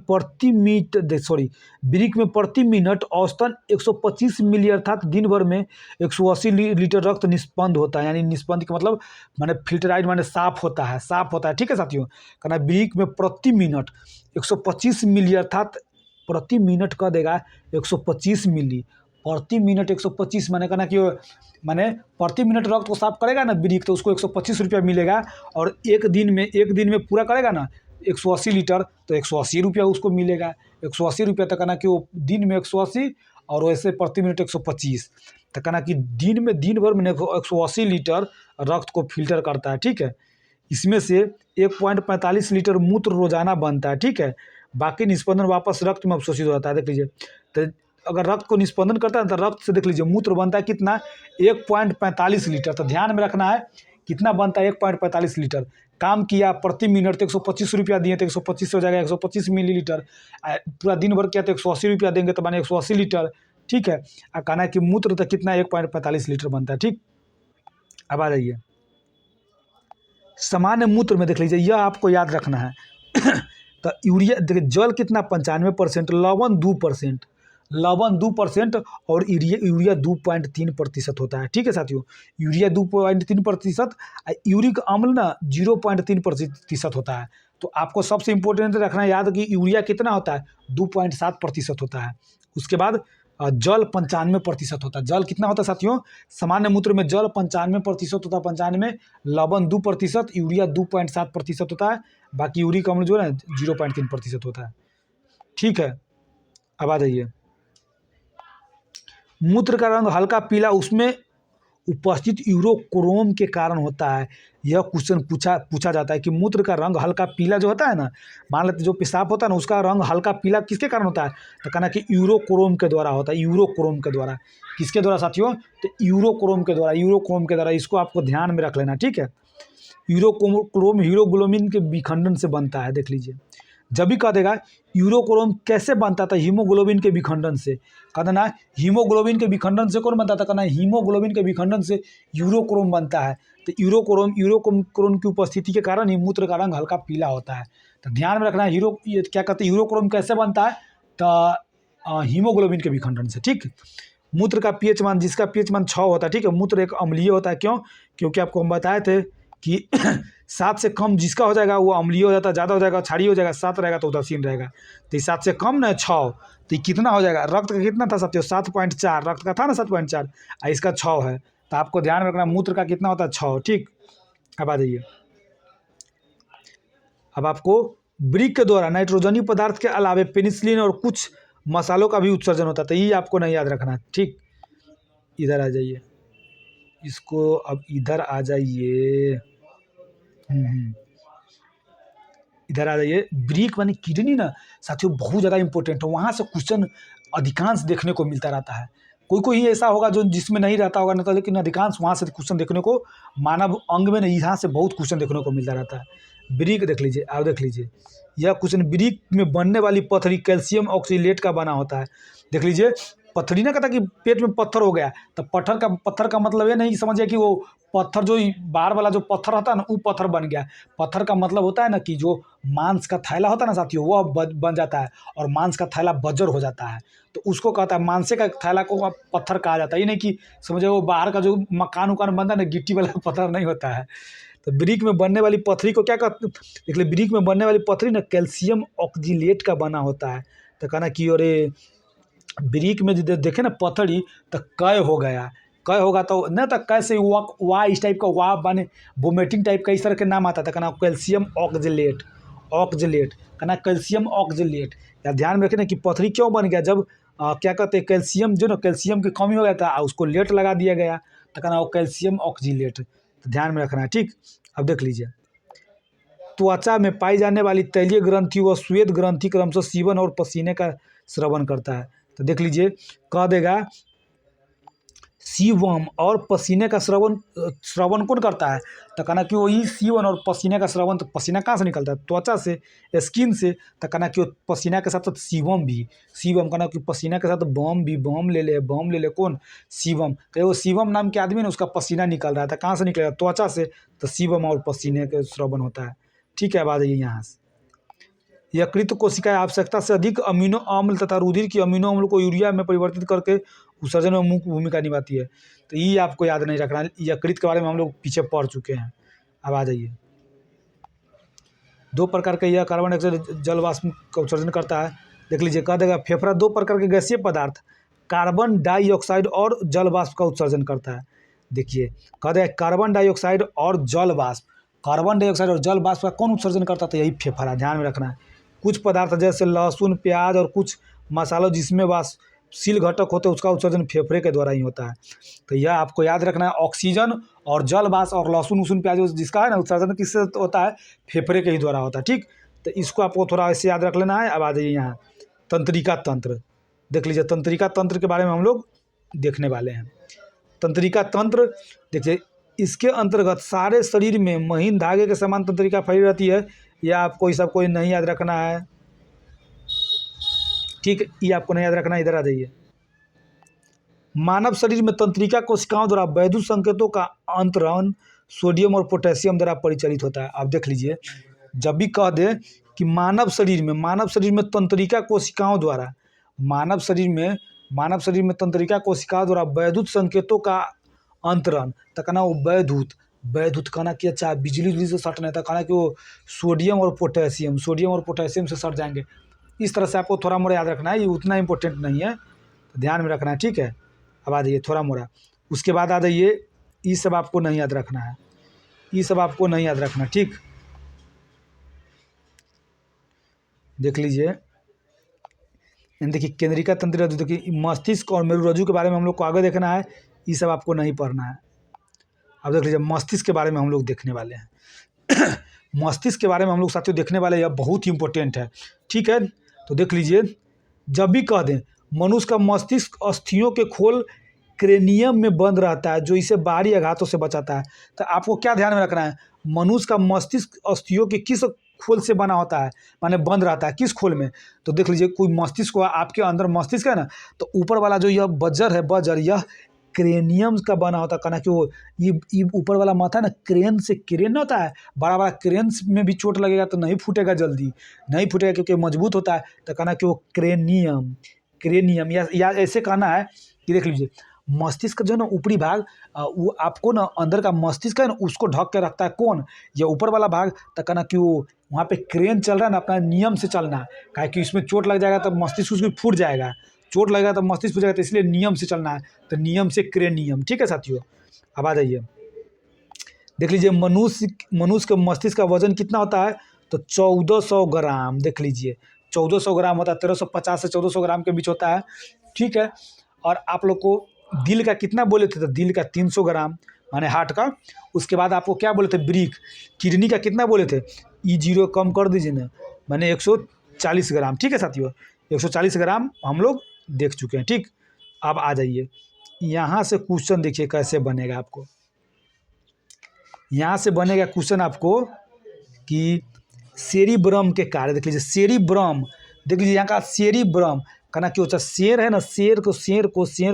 ब्रिक में प्रति मिनट औसतन 125 मिली अर्थात दिन भर में 180 लीटर रक्त निष्पन्द होता है। यानी निष्पन्द का मतलब माने फिल्टराइड, माने साफ होता है, ठीक है साथियों। कहना ब्रिक में प्रति मिनट 125 मिली अर्थात प्रति मिनट का देगा 125 मिली, प्रति मिनट 125, माने कहना कि माने प्रति मिनट रक्त को साफ करेगा ना ब्रिक, तो उसको 125 रुपया मिलेगा। और एक दिन में पूरा करेगा ना 180 लीटर, तो 180 रुपया उसको मिलेगा। 180 रुपया, तो कहना कि वो दिन में 180 और वैसे प्रति मिनट 125, तो कहना कि दिन भर में 180 लीटर रक्त को फिल्टर करता है, ठीक है। इसमें से 1.45 लीटर मूत्र रोजाना बनता है, ठीक है। बाकी निष्पंदन वापस रक्त में अवशोषित हो जाता है। देख लीजिए, तो अगर रक्त को निष्पंदन करता है तो रक्त से देख लीजिए मूत्र बनता है कितना, 1.45 लीटर। तो ध्यान में रखना है कितना बनता है, 1.45 लीटर। काम किया प्रति मिनट, तो 125 रुपया दिए तो 125 हो जाएगा, 125 मिलीलीटर। पूरा दिन भर किया तो 180 रुपया देंगे, तो माने 180 लीटर, ठीक है। कहना है कि मूत्र तो कितना 1.45 लीटर बनता है, ठीक। अब आ जाइए, सामान्य मूत्र में देख लीजिए, यह आपको याद रखना है। तो यूरिया देखिए, जल कितना 95%, लवण 2%, लवण 2% और यूरिया 2.3% होता है, ठीक है साथियों। यूरिया 2.3%, यूरिक अम्ल ना 0.3% होता है। तो आपको सबसे इम्पोर्टेंट रखना याद कि यूरिया कितना होता है, 2.7% होता है। उसके बाद जल 95% होता है। जल कितना होता है साथियों, सामान्य मूत्र में जल 95% होता है, 95, लवण 2%, यूरिया 2.7% होता है। बाकी यूरिक अम्ल जो है 0.3% होता है, ठीक है। अब आ जाइए, मूत्र का रंग हल्का पीला उसमें उपस्थित यूरोक्रोम के कारण होता है। यह क्वेश्चन पूछा जाता है कि मूत्र का रंग हल्का पीला जो होता है ना, मान लेते जो पेशाब होता है ना उसका रंग हल्का पीला किसके कारण होता है, तो कहना कि यूरोक्रोम के द्वारा होता है। यूरोक्रोम के द्वारा, किसके द्वारा साथियों, तो यूरोक्रोम के द्वारा, यूरोक्रोम के द्वारा। इसको आपको ध्यान में रख लेना, ठीक है। यूरोक्रोम हीमोग्लोबिन के विखंडन से बनता है, देख लीजिए। जब भी कह देगा यूरोक्रोम कैसे बनता था, हीमोग्लोबिन के विखंडन से। कह देना हीमोग्लोबिन के विखंडन से कौन बनता था, कहना हीमोग्लोबिन के विखंडन से यूरोक्रोम बनता है। तो यूरोक्रोम की उपस्थिति के कारण ही मूत्र का रंग हल्का पीला होता है। तो ध्यान में रखना है ये क्या कहते हैं, यूरोक्रोम कैसे बनता है, तो हीमोग्लोबिन के विखंडन से, ठीक। मूत्र का पीएच मान, जिसका पीएच मान 6 होता है, ठीक है। मूत्र एक अम्लीय होता है, क्यों, क्योंकि आपको हम बताए थे कि 7 से कम जिसका हो जाएगा वो अम्लीय हो जाता है, ज़्यादा हो जाएगा क्षारीय हो जाएगा, 7 रहेगा तो उदासीन रहेगा। तो 7 से कम ना 6, तो ये कितना हो जाएगा, रक्त का कितना था साथियों, 7.4 रक्त का था ना, 7.4, इसका 6 है। तो आपको ध्यान रखना मूत्र का कितना होता है, 6, ठीक। अब आ जाइए, अब आपको ब्रिक के द्वारा नाइट्रोजनी पदार्थ के अलावे पेनिसिलिन और कुछ मसालों का भी उत्सर्जन होता है। तो ये आपको नहीं याद रखना, ठीक। इधर आ जाइए, इसको अब इधर आ जाइए, इधर आ जाइए। ब्रीक मानी किडनी ना साथियों बहुत ज़्यादा इंपॉर्टेंट है, वहाँ से क्वेश्चन अधिकांश देखने को मिलता रहता है। कोई कोई ऐसा होगा जो जिसमें नहीं रहता होगा ना, तो लेकिन अधिकांश वहाँ से क्वेश्चन देखने को, मानव अंग में नहीं, यहाँ से बहुत क्वेश्चन देखने को मिलता रहता है। ब्रीक देख लीजिए, आप देख लीजिए, यह क्वेश्चन ब्रीक में बनने वाली पथरी कैल्शियम ऑक्सीलेट का बना होता है। देख लीजिए, पथरी ना कहता कि पेट में पत्थर हो गया, तो पत्थर का मतलब ये नहीं समझिए कि वो पत्थर जो बाहर वाला जो पत्थर होता है ना वो पत्थर बन गया। पत्थर का मतलब होता है ना कि जो मांस का थैला होता है ना साथियों, वह बन जाता है और मांस का थैला बज्जर हो जाता है, तो उसको कहता है मांसे का थैला को अब पत्थर कहा जाता है। ये नहीं कि समझे वो बाहर का जो मकान उकान बनता है ना गिट्टी वाला पत्थर नहीं होता है। तो ब्रिक में बनने वाली पथरी को क्या कहते, देख लीजिए, ब्रिक में बनने वाली पथरी ना कैल्शियम ऑक्जीलेट का बना होता है। तो कहना कि अरे ब्रिक में जो देखे ना पथरी, तो कय हो गया, कय होगा तो न, तो कैसे वा इस टाइप का वा बने वोमिटिंग टाइप का इस तरह के नाम आता था, कहना कैल्शियम ऑक्जेलेट, ऑक्जेलेट, कहना कैल्शियम ऑक्जेलेट। या ध्यान में रखें ना कि पथरी क्यों बन गया, जब क्या कहते हैं कैल्शियम जो ना कैल्शियम की कमी हो गया था, उसको लेट लगा दिया गया, तो कहना वो कैल्शियम ऑक्जिलेट। तो ध्यान में रखना है, ठीक। अब देख लीजिए, त्वचा में पाई जाने वाली तैलीय ग्रंथि व श्वेत ग्रंथि क्रमशः सीवन और पसीने का स्रवण करता है। तो देख लीजिए, कह देगा सीवम और पसीने का श्रवण कौन करता है, तो कहना कि वही सीवन और पसीने का श्रवण, तो पसीना कहाँ से निकलता है, त्वचा से, स्किन से। तो कहना कि वो पसीना के साथ साथ सीवम भी, सीवम कहना कि पसीना के साथ बम भी, बम ले ले कौन, सीवम। तो वो सीवम नाम के आदमी ने उसका पसीना निकल रहा था, कहाँ से निकलेगा, त्वचा से, तो सीवम और पसीने के श्रवण होता है, ठीक है। अब आ जाइए यहाँ से, यकृत कोशिकाएं आवश्यकता से अधिक अमीनो अम्ल तथा रुधिर की अमीनो अम्ल को यूरिया में परिवर्तित करके उत्सर्जन में मुख्य भूमिका निभाती है। तो ये आपको याद नहीं रखना, यकृत के बारे में हम लोग पीछे पढ़ चुके हैं। अब आ जाइए, 2 प्रकार के यह कार्बन डाइऑक्साइड जल वाष्प का उत्सर्जन करता है। देख लीजिए, कह देगा फेफड़ा 2 प्रकार के गैसीय पदार्थ कार्बन डाइऑक्साइड और जल वाष्प का उत्सर्जन करता है। देखिए, कह देगा कार्बन डाइऑक्साइड और जल वाष्प, कार्बन डाइऑक्साइड और जल वाष्प का कौन उत्सर्जन करता था, यही फेफड़ा। ध्यान में रखना है, कुछ पदार्थ जैसे लहसुन, प्याज और कुछ मसालों जिसमें वाष्पशील घटक होते हैं उसका उत्सर्जन फेफड़े के द्वारा ही होता है। तो यह आपको याद रखना है, ऑक्सीजन और जल वाष्प और लहसुन वसुन प्याज जिसका है ना उत्सर्जन किससे होता है, फेफड़े के ही द्वारा होता है, ठीक। तो इसको आपको थोड़ा ऐसे याद रख लेना है। अब आ जाइए यहाँ, तंत्रिका तंत्र देख लीजिए, तंत्रिका तंत्र के बारे में हम लोग देखने वाले हैं। तंत्रिका तंत्र देखिए, इसके अंतर्गत सारे शरीर में महीन धागे के समान तंत्रिका फैली रहती है। यह आपको ये सब कोई नहीं याद रखना है, ठीक। ये आपको नहीं याद रखना, इधर आ जाइए। मानव शरीर में तंत्रिका कोशिकाओं द्वारा वैद्युत संकेतों का अंतरण सोडियम और पोटेशियम द्वारा परिचालित होता है। आप देख लीजिए, जब भी कह दे कि मानव शरीर में तंत्रिका कोशिकाओं द्वारा, मानव शरीर में तंत्रिका कोशिकाओं द्वारा वैद्युत संकेतों का अंतरण, तो कहना वो वैद्युत कहना कि अच्छा बिजली से सटना था, कहना कि वो सोडियम और पोटेशियम से सट जाएंगे। इस तरह से आपको थोड़ा मोड़ा याद रखना है, ये उतना इंपॉर्टेंट नहीं है, तो ध्यान में रखना है, ठीक है। अब आ जाइए थोड़ा मोड़ा, उसके बाद आ जाइए, ये सब आपको नहीं याद रखना है, ये सब आपको नहीं याद रखना, ठीक। देख लीजिए, यानी देखिए केंद्रिका तंत्रिका रज्जु, देखिए मस्तिष्क और मेरुरज्जु के बारे में हम लोग को आगे देखना है, ये सब आपको नहीं पढ़ना है। अब देख लीजिए मस्तिष्क के बारे में हम लोग देखने वाले हैं। मस्तिष्क के बारे में हम लोग साथियों देखने वाले हैं, यह बहुत ही इंपॉर्टेंट है, ठीक है। तो देख लीजिए, जब भी कह दें मनुष्य का मस्तिष्क अस्थियों के खोल क्रेनियम में बंद रहता है, जो इसे बाहरी आघातों से बचाता है। तो आपको क्या ध्यान में रखना है, मनुष्य का मस्तिष्क अस्थियों के किस खोल से बना होता है, माने बंद रहता है, किस खोल में। तो देख लीजिए कोई मस्तिष्क हुआ, आपके अंदर मस्तिष्क है ना, तो ऊपर वाला जो यह बजर है, बजर यह क्रेनियम का बना होता है। कहना कि वो ये ऊपर वाला माथा है ना, क्रेन से क्रेन होता है, बड़ा बड़ा क्रेन में भी चोट लगेगा तो नहीं फूटेगा, जल्दी नहीं फूटेगा क्योंकि मजबूत होता है। तो कहना कि वो क्रेनियम, क्रेनियम या ऐसे कहना है कि देख लीजिए मस्तिष्क का जो ना ऊपरी भाग, वो आपको ना अंदर का मस्तिष्क है ना उसको ढक के रखता है, कौन, ये ऊपर वाला भाग। तो कहना कि वो वहाँ पे क्रेन चल रहा है ना, अपना नियम से चलना है, काहे कि इसमें चोट लग जाएगा तो मस्तिष्क उसमें फूट जाएगा, चोट लगेगा तो मस्तिष्क फूट जाएगा, तो इसलिए नियम से चलना है, तो नियम से क्रेनियम, ठीक है साथियों। अब आ जाइए, देख लीजिए मनुष्य के मस्तिष्क का वजन कितना होता है, तो 1400 ग्राम। देख लीजिए 1400 ग्राम होता है, 1350 से 1400 ग्राम के बीच होता है, ठीक है। और आप लोग को दिल का कितना बोले थे, तो दिल का 300 ग्राम माने हार्ट का। उसके बाद आपको क्या बोले थे, ब्रिक, किडनी का कितना बोले थे, E0 कम कर दीजिए ना, माने 140 ग्राम, ठीक है साथियों। 140 ग्राम हम लोग देख चुके हैं, ठीक। अब आ जाइए, यहाँ से क्वेश्चन देखिए कैसे बनेगा आपको। यहाँ से बनेगा क्वेश्चन आपको कि सेरिब्रम के कार्य देख लीजिए, सेरिब्रम देख लीजिए, यहाँ का सेरिब्रम कहना क्यों होता है, शेर है ना, शेर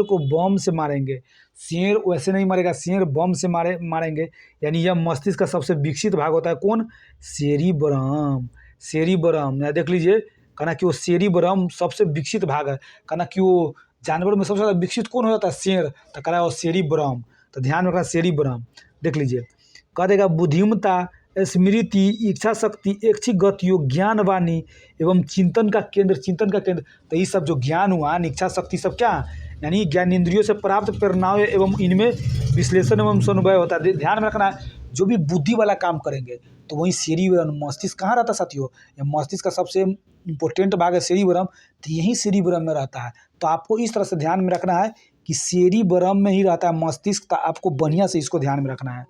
को बम से मारेंगे, शेर वैसे नहीं मारेगा, शेर बम से मारेंगे। यानी यह मस्तिष्क का सबसे विकसित भाग होता है, कौन, सेरिब्रम, सेरिब्रम। या देख लीजिए कहना कि वो सेरिब्रम सबसे विकसित भाग है, कहना कि वो जानवरों में सबसे ज़्यादा विकसित कौन हो जाता है, शेर, तो कहना वो सेरिब्रम। तो ध्यान में रखना सेरिब्रम। देख लीजिए कह देगा बुद्धिमत्ता, स्मृति, इच्छा शक्ति, ऐच्छिक गतियों, ज्ञान वाणी एवं चिंतन का केंद्र। तो ये सब जो ज्ञान हुआ, इच्छा शक्ति, सब क्या, यानी ज्ञानेंद्रियों से प्राप्त प्रेरणाएं एवं इनमें विश्लेषण एवं समन्वय होता है। ध्यान में रखना है, जो भी बुद्धि वाला काम करेंगे तो वही सेरिब्रम, मस्तिष्क कहाँ रहता है साथियों, ये मस्तिष्क का सबसे इंपॉर्टेंट भाग है सेरिब्रम, तो यही सेरिब्रम में रहता है। तो आपको इस तरह से ध्यान में रखना है कि सेरिब्रम में ही रहता है मस्तिष्क, तो आपको बढ़िया से इसको ध्यान में रखना है,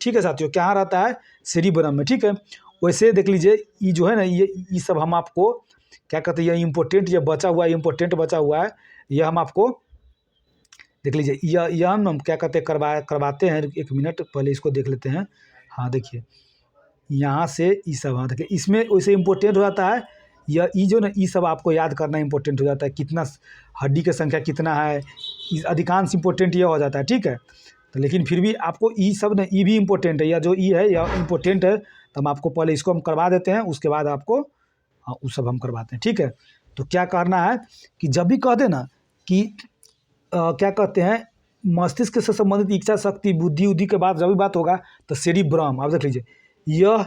ठीक है साथियों। क्या रहता है, सेरिब्रम में, ठीक है। वैसे देख लीजिए ये जो है ना, ये सब हम आपको क्या कहते हैं, ये इम्पोर्टेंट, ये बचा हुआ है, इम्पोर्टेंट बचा हुआ है, ये हम आपको देख लीजिए, यह हम क्या कहते हैं करवाते हैं। एक मिनट पहले इसको देख लेते हैं। हाँ देखिए यहाँ से ये सब, हाँ देखिए इसमें वैसे इम्पोर्टेंट हो जाता है, यह ये जो ना ये सब आपको याद करना इम्पोर्टेंट हो जाता है, कितना हड्डी की संख्या कितना है, अधिकांश इम्पोर्टेंट यह हो जाता है, ठीक है। तो लेकिन फिर भी आपको ई सब ना, ई भी इम्पोर्टेंट है, या जो ई है यह इम्पोर्टेंट है, तो हम आपको पहले इसको हम करवा देते हैं, उसके बाद आपको हाँ वो सब हम करवाते हैं, ठीक है। तो क्या करना है कि जब भी कहते ना कि क्या कहते हैं, मस्तिष्क से संबंधित इच्छा शक्ति, बुद्धि उद्धि के बाद जब भी बात होगा तो सेरिब्रम, आप देख लीजिए यह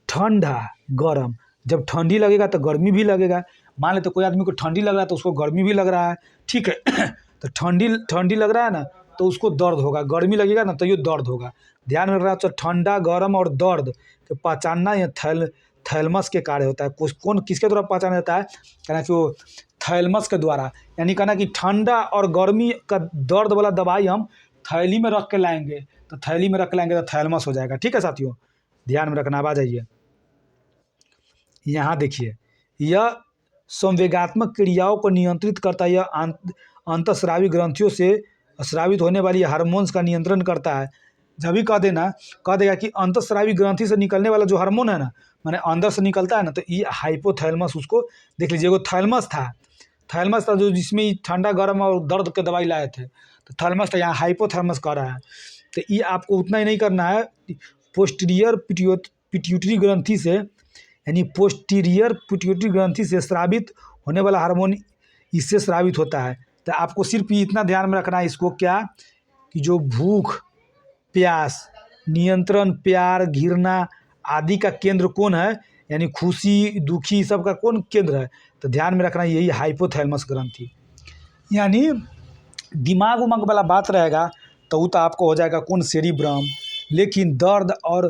ठंडा गर्म, जब ठंडी लगेगा तो गर्मी भी लगेगा। मान लेते कोई आदमी को ठंडी लग रहा है तो उसको गर्मी भी लग रहा है, ठीक है। तो ठंडी लग रहा है ना तो उसको दर्द होगा, गर्मी लगेगा ना तो ये दर्द होगा। ध्यान में रखना, तो ठंडा गर्म और दर्द के पहचानना यह थैलमस के कार्य होता है। कौन किसके द्वारा पहचाना जाता है, कहना कि वो थैलमस के द्वारा, यानी कहना कि ठंडा और गर्मी का दर्द वाला दवाई हम थैली में रख के लाएंगे, तो थैली में रख के लाएंगे तो थैलमस हो जाएगा, ठीक है साथियों। ध्यान में रखना। अब आ जाइए यहाँ देखिए, यह संवेगात्मक क्रियाओं को नियंत्रित करता है, यह अंतःस्रावी ग्रंथियों से स्रावित होने वाली हार्मोन्स का नियंत्रण करता है। जब भी कह देगा कि अंतःस्रावी ग्रंथि से निकलने वाला जो हार्मोन है ना, माने अंदर से निकलता है ना, तो ये हाइपोथैलेमस, उसको देख लीजिए, वो थैलमस था जो जिसमें ठंडा गर्म और दर्द के दवाई लाए थे, तो थैलमस था, यहाँ हाइपोथैलेमस कह रहा है। तो ये आपको उतना ही नहीं करना है, पोस्टीरियर पिट्यूटरी ग्रंथि से, यानी पोस्टीरियर पिट्यूटरी ग्रंथि से स्रावित होने वाला हार्मोन इससे स्रावित होता है। तो आपको सिर्फ इतना ध्यान में रखना है इसको, क्या कि जो भूख, प्यास, नियंत्रण, प्यार, घृणा आदि का केंद्र कौन है, यानी खुशी दुखी सब का कौन केंद्र है, तो ध्यान में रखना यही हाइपोथैलेमस ग्रंथि। यानी दिमाग उमाग वाला बात रहेगा तो वो तो आपको हो जाएगा कौन, सेरिब्रम। लेकिन दर्द और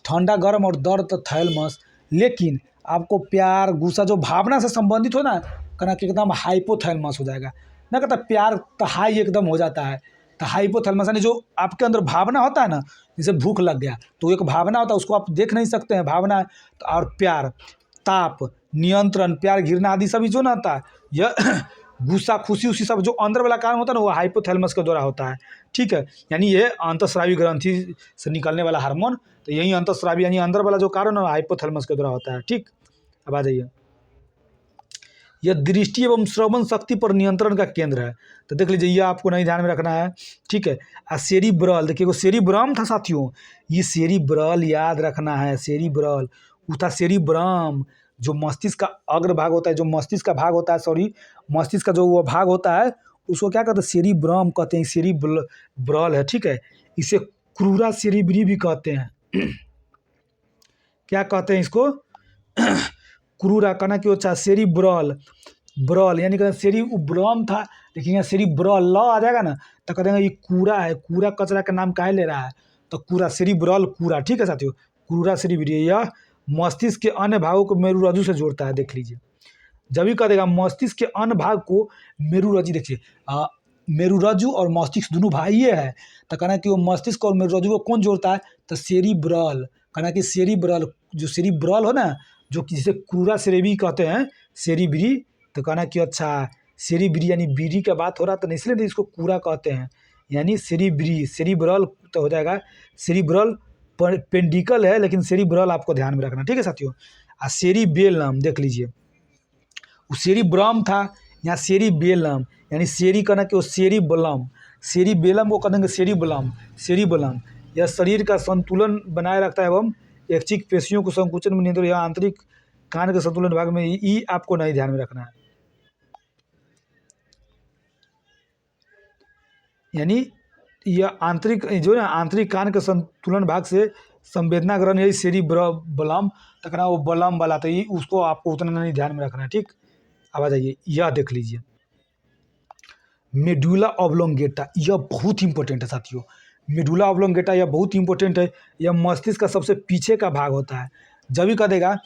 ठंडा गर्म और दर्द तो थैलमस। लेकिन आपको प्यार गुस्सा जो भावना से संबंधित हो ना, कहना कि एकदम हाइपोथैलेमस हो जाएगा। ना कहता प्यार तो हाई एकदम हो जाता है, तो हाइपोथैलेमस यानी जो आपके अंदर भावना होता है ना, जैसे भूख लग गया तो एक भावना होता है, उसको आप देख नहीं सकते हैं, भावना है। तो और प्यार, ताप, नियंत्रण, प्यार, घृणा आदि सभी जो ना आता है, यह गुस्सा, खुशी उसी सब जो अंदर वाला कारण होता है ना, वो हाइपोथैलेमस के द्वारा होता है। ठीक है, यानी ये अंतःस्रावी ग्रंथि से निकलने वाला हार्मोन, तो यही अंतःस्रावी यानी अंदर वाला जो कारण है हाइपोथैलेमस के द्वारा होता है। ठीक, अब आ जाइए, यह दृष्टि एवं श्रवण शक्ति पर नियंत्रण का केंद्र है। तो देख लीजिए, यह आपको नहीं ध्यान में रखना है। ठीक है, सेरिब्रल, देखिए वो सेरिब्रम था साथियों, ये सेरिब्रल याद रखना है। सेरिब्रल वो था सेरिब्रम, जो मस्तिष्क का अग्रभाग होता है, जो मस्तिष्क का भाग होता है, सॉरी मस्तिष्क का जो वो भाग होता है, उसको क्या कहते हैं, सेरिब्रम कहते हैं, सेरिब्रल है। ठीक है, इसे क्रूरा सेरिब्री भी कहते हैं। क्या कहते हैं इसको, क्रूरा, कहना कि अच्छा सेरिब्रल, ब्रल यानी कहते सेरिब्रम था, लेकिन यहाँ सेरिब्रल ल आ जाएगा ना, तो कहते हैं ये कूड़ा है, कूड़ा कचरा का नाम काहे ले रहा है, तो कूड़ा, सेरिब्रल कूड़ा। ठीक है साथियों, क्रूरा सेरिब्री, यह मस्तिष्क के अन्य भागों को मेरुरज्जु से जोड़ता है। देख लीजिए, जब भी कह देगा मस्तिष्क के अन्य भाग को मेरुरज्जु, देखिए मेरुरज्जु और मस्तिष्क दोनों भाई है, तो कहना कि वो मस्तिष्क और मेरुरज्जु को कौन जोड़ता है, तो सेरिब्रल, कहना कि सेरिब्रल, जो सेरिब्रल हो ना, जो कि जिसे क्रूरा सेरेबी कहते हैं, सेरिब्री, तो कहना कि अच्छा सेरिब्री यानी बीड़ी का बात हो रहा, तो इसलिए इसको कूड़ा कहते हैं, यानी सेरिब्री, सेरिब्रल तो हो जाएगा सेरिब्रल, पेंडिकल है लेकिन सेरिब्रल आपको ध्यान में रखना। ठीक है साथियों, सेरिबेलम देख लीजिए, वो सेरिब्रम था, यहाँ सेरिबेलम, यानी सेरी कहना कि वो सेरिबलम, सेरिबेलम को कह देंगे सेरिबलम, सेरिबलम। यह शरीर का संतुलन बनाए रखता है एवं ऐच्छिक पेशियों को संकुचन में नियंत्रण, यह आंतरिक कान के संतुलन भाग में, ई आपको नहीं ध्यान में रखना है, यानी यह आंतरिक जो है आंतरिक कान के संतुलन भाग से संवेदना ग्रहण, यही सेरिबलम, तो कहना वो बलम वाला, तो ये उसको आपको उतना नहीं ध्यान में रखना है। ठीक, अब आ जाइए, यह देख लीजिए मेडुला ऑब्लोंगेटा, यह बहुत इंपॉर्टेंट है साथियों। मेडुला ऑब्लोंगेटा यह बहुत इंपॉर्टेंट है, यह मस्तिष्क का सबसे पीछे का भाग होता है। जब भी कह देगा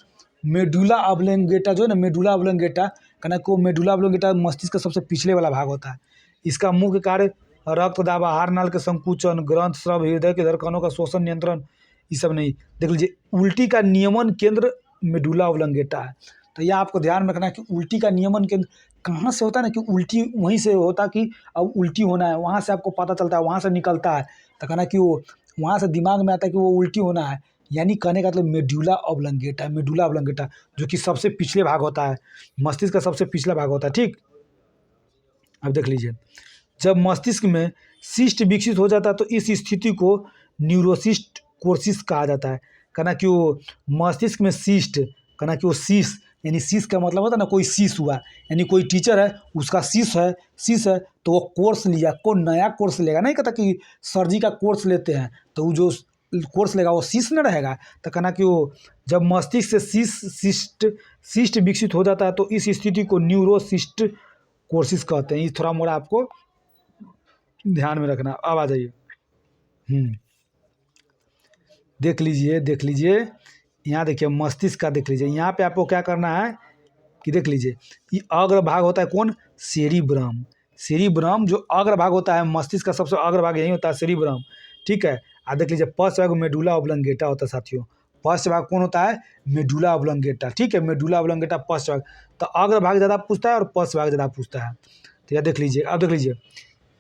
मेडुला ऑब्लोंगेटा, जो है ना मेडुला ऑब्लोंगेटा, कहना को मेडुला ऑब्लोंगेटा मस्तिष्क का सबसे पिछले वाला भाग होता है। इसका मुख्य कार्य रक्त दाब, आहार नाल के संकुचन, ग्रंथ स्राव, हृदय के धड़कनों का शोषण नियंत्रण, ये सब नहीं। देख लीजिए, उल्टी का नियमन केंद्र मेडुला ऑब्लोंगेटा है। तो यह आपको ध्यान में रखना है कि उल्टी का नियमन केंद्र कहाँ से होता है ना, कि उल्टी वहीं से होता कि अब उल्टी होना है, वहाँ से आपको पता चलता है, वहाँ से निकलता है, तो कहना कि वो वहाँ से दिमाग में आता है कि वो उल्टी होना है, यानी कहने का मतलब मेडुला ऑब्लोंगेटा, मेडुला ऑब्लोंगेटा जो कि सबसे पिछले भाग होता है, मस्तिष्क का सबसे पिछला भाग होता है। ठीक, अब देख लीजिए, जब मस्तिष्क में सिस्ट विकसित हो जाता है तो इस स्थिति को न्यूरोसिस्ट कोर्सिस कहा जाता है। कहना कि वो मस्तिष्क में सिस्ट, कहना कि वो सीस, यानी सीस का मतलब होता है ना, कोई सीस हुआ, यानी कोई टीचर है उसका सीस है, तो वो कोर्स लिया, कोई नया कोर्स लेगा, नहीं कहता कि सर जी का कोर्स लेते हैं तो वो जो कोर्स लेगा वो सीस न रहेगा। तो कहना कि वो जब मस्तिष्क से सिस्ट विकसित हो जाता है तो इस स्थिति को न्यूरोसिस्ट कोर्सिस कहते हैं। ये थोड़ा मोड़ा आपको ध्यान में रखना। अब आ जाइए, देख लीजिए यहाँ देखिए मस्तिष्क का, देख लीजिए यहाँ पे आपको क्या करना है कि देख लीजिए, ये अग्र भाग होता है कौन, सेरिब्रम, सेरिब्रम जो अग्र भाग होता है, मस्तिष्क का सबसे अग्र भाग यही होता है, सेरिब्रम। ठीक है, देख लीजिए पश्च भाग मेडुला ऑब्लोंगेटा होता है साथियों, पश्च भाग कौन होता है, मेडुला ऑब्लोंगेटा। ठीक है, मेडुला ऑब्लोंगेटा पश्च भाग, तो अग्र भाग ज़्यादा पूछता है और पश्च भाग ज़्यादा पूछता है। तो यह देख लीजिए, अब देख लीजिए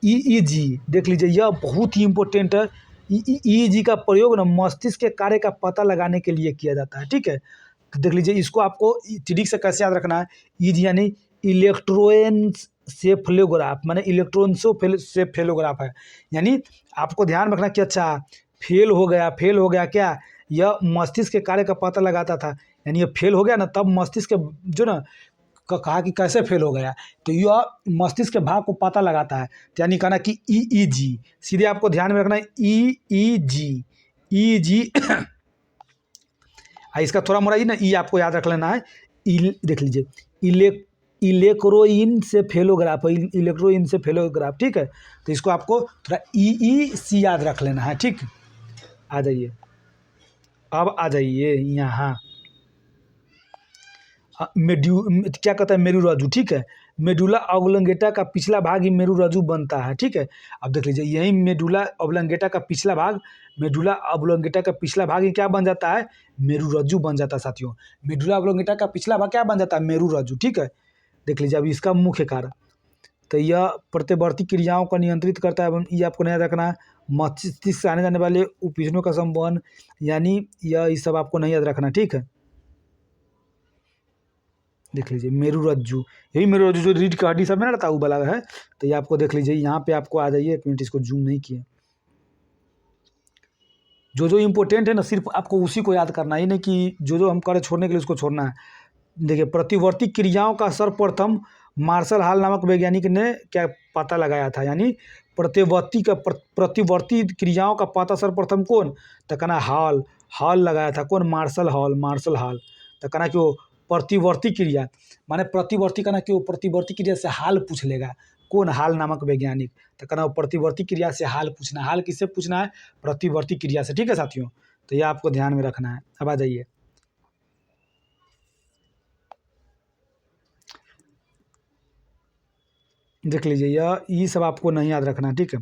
EEG, देख लीजिए यह बहुत ही इंपॉर्टेंट है। EEG का प्रयोग ना मस्तिष्क के कार्य का पता लगाने के लिए किया जाता है। ठीक है, तो देख लीजिए इसको आपको ठीक से कैसे याद रखना है, EEG यानी इलेक्ट्रोएन्सेफेलोग्राफ, माने इलेक्ट्रोएन्सेफेलोग्राफ है, यानी आपको ध्यान रखना कि अच्छा फेल हो गया क्या, यह मस्तिष्क के कार्य का पता लगाता था, यानी ये फेल हो गया ना, तब मस्तिष्क के जो ना कहा कि कैसे फेल हो गया, तो यह मस्तिष्क के भाग को पता लगाता है, तो यानी कहना कि EEG, सीधे आपको ध्यान में रखना है EEG इसका थोड़ा मोड़ा ही ना ई आपको याद रख लेना है। देख लीजिए इलेक्ट्रोइन्सेफेलोग्राफ, इलेक्ट्रोइन्सेफेलोग्राफ। ठीक है, तो इसको आपको थोड़ा EEC याद रख लेना है। ठीक, आ जाइए, अब आ जाइए यहाँ, क्या कहता है, मेरुरज्जु, ठीक है। मेडुला ऑब्लोंगेटा का पिछला भाग ही मेरुरज्जु बनता है, ठीक है। अब देख लीजिए, यही मेडुला ऑब्लोंगेटा का पिछला भाग, मेडुला ऑब्लोंगेटा का पिछला भाग ही क्या बन जाता है, मेरुरज्जु बन जाता है साथियों। मेडुला ऑब्लोंगेटा का पिछला भाग क्या बन जाता है, मेरुरज्जु, ठीक है। देख लीजिए अब इसका मुख्य कार्य, तो यह प्रतिवर्ती क्रियाओं को नियंत्रित करता है एवं ये आपको नहीं याद रखना है। मस्तिष्क से आने जाने वाले उपीजनों का संवहन, यानी ये सब आपको नहीं याद रखना, ठीक है। देख लीजिए मेरुरज्जु, यही मेरुरज्जु जो रीढ़ की हड्डी सब में रहता है वो वाला है। तो ये आपको देख लीजिए, यहाँ पे आपको आ जाइए, 1 मिनट इसको जूम नहीं किए। जो जो इम्पोर्टेंट है ना, सिर्फ आपको उसी को याद करना, ही नहीं कि जो जो हम करे छोड़ने के लिए उसको छोड़ना है। देखिए, प्रतिवर्ती क्रियाओं का सर्वप्रथम मार्शल हॉल नामक वैज्ञानिक ने क्या पता लगाया था, यानी प्रतिवर्ती क्रियाओं का पता सर्वप्रथम कौन, तो कहना हॉल लगाया था, कौन, मार्शल हॉल। तो कहना कि वो प्रतिवर्ती क्रिया, माने प्रतिवर्ती, कहना कि वो प्रतिवर्ती क्रिया से हाल पूछ लेगा, कौन, हॉल नामक वैज्ञानिक। तो कहना वो प्रतिवर्ती क्रिया से हाल पूछना, हाल किससे पूछना है, प्रतिवर्ती क्रिया से, ठीक है साथियों। तो ये आपको ध्यान में रखना है। अब आ जाइए, देख लीजिए, ये सब आपको नहीं याद रखना है, ठीक है।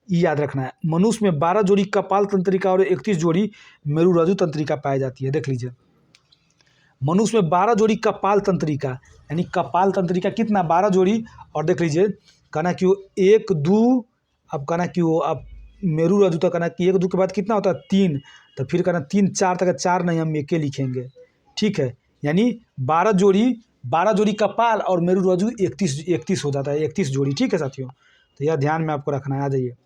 ये याद रखना है, मनुष्य में 12 जोड़ी कपाल तंत्रिका और 31 जोड़ी मेरुरज्जु तंत्रिका पाई जाती है। देख लीजिए, मनुष्य में 12 जोड़ी कपाल तंत्रिका, यानी कपाल तंत्रिका कितना, 12 जोड़ी। और देख लीजिए, कहना कि वो 1 2, अब कहना कि वो अब मेरुरज्जु तक, कहना कि 1 2 के बाद कितना होता है, 3। तो फिर कहना 3 4 तक, 4 नहीं, हम 1 लिखेंगे, ठीक है। यानी 12 जोड़ी कपाल और मेरुरज्जु 31 हो जाता है, 31 जोड़ी, ठीक है साथियों। तो यह ध्यान में आपको रखना है। आ जाइए,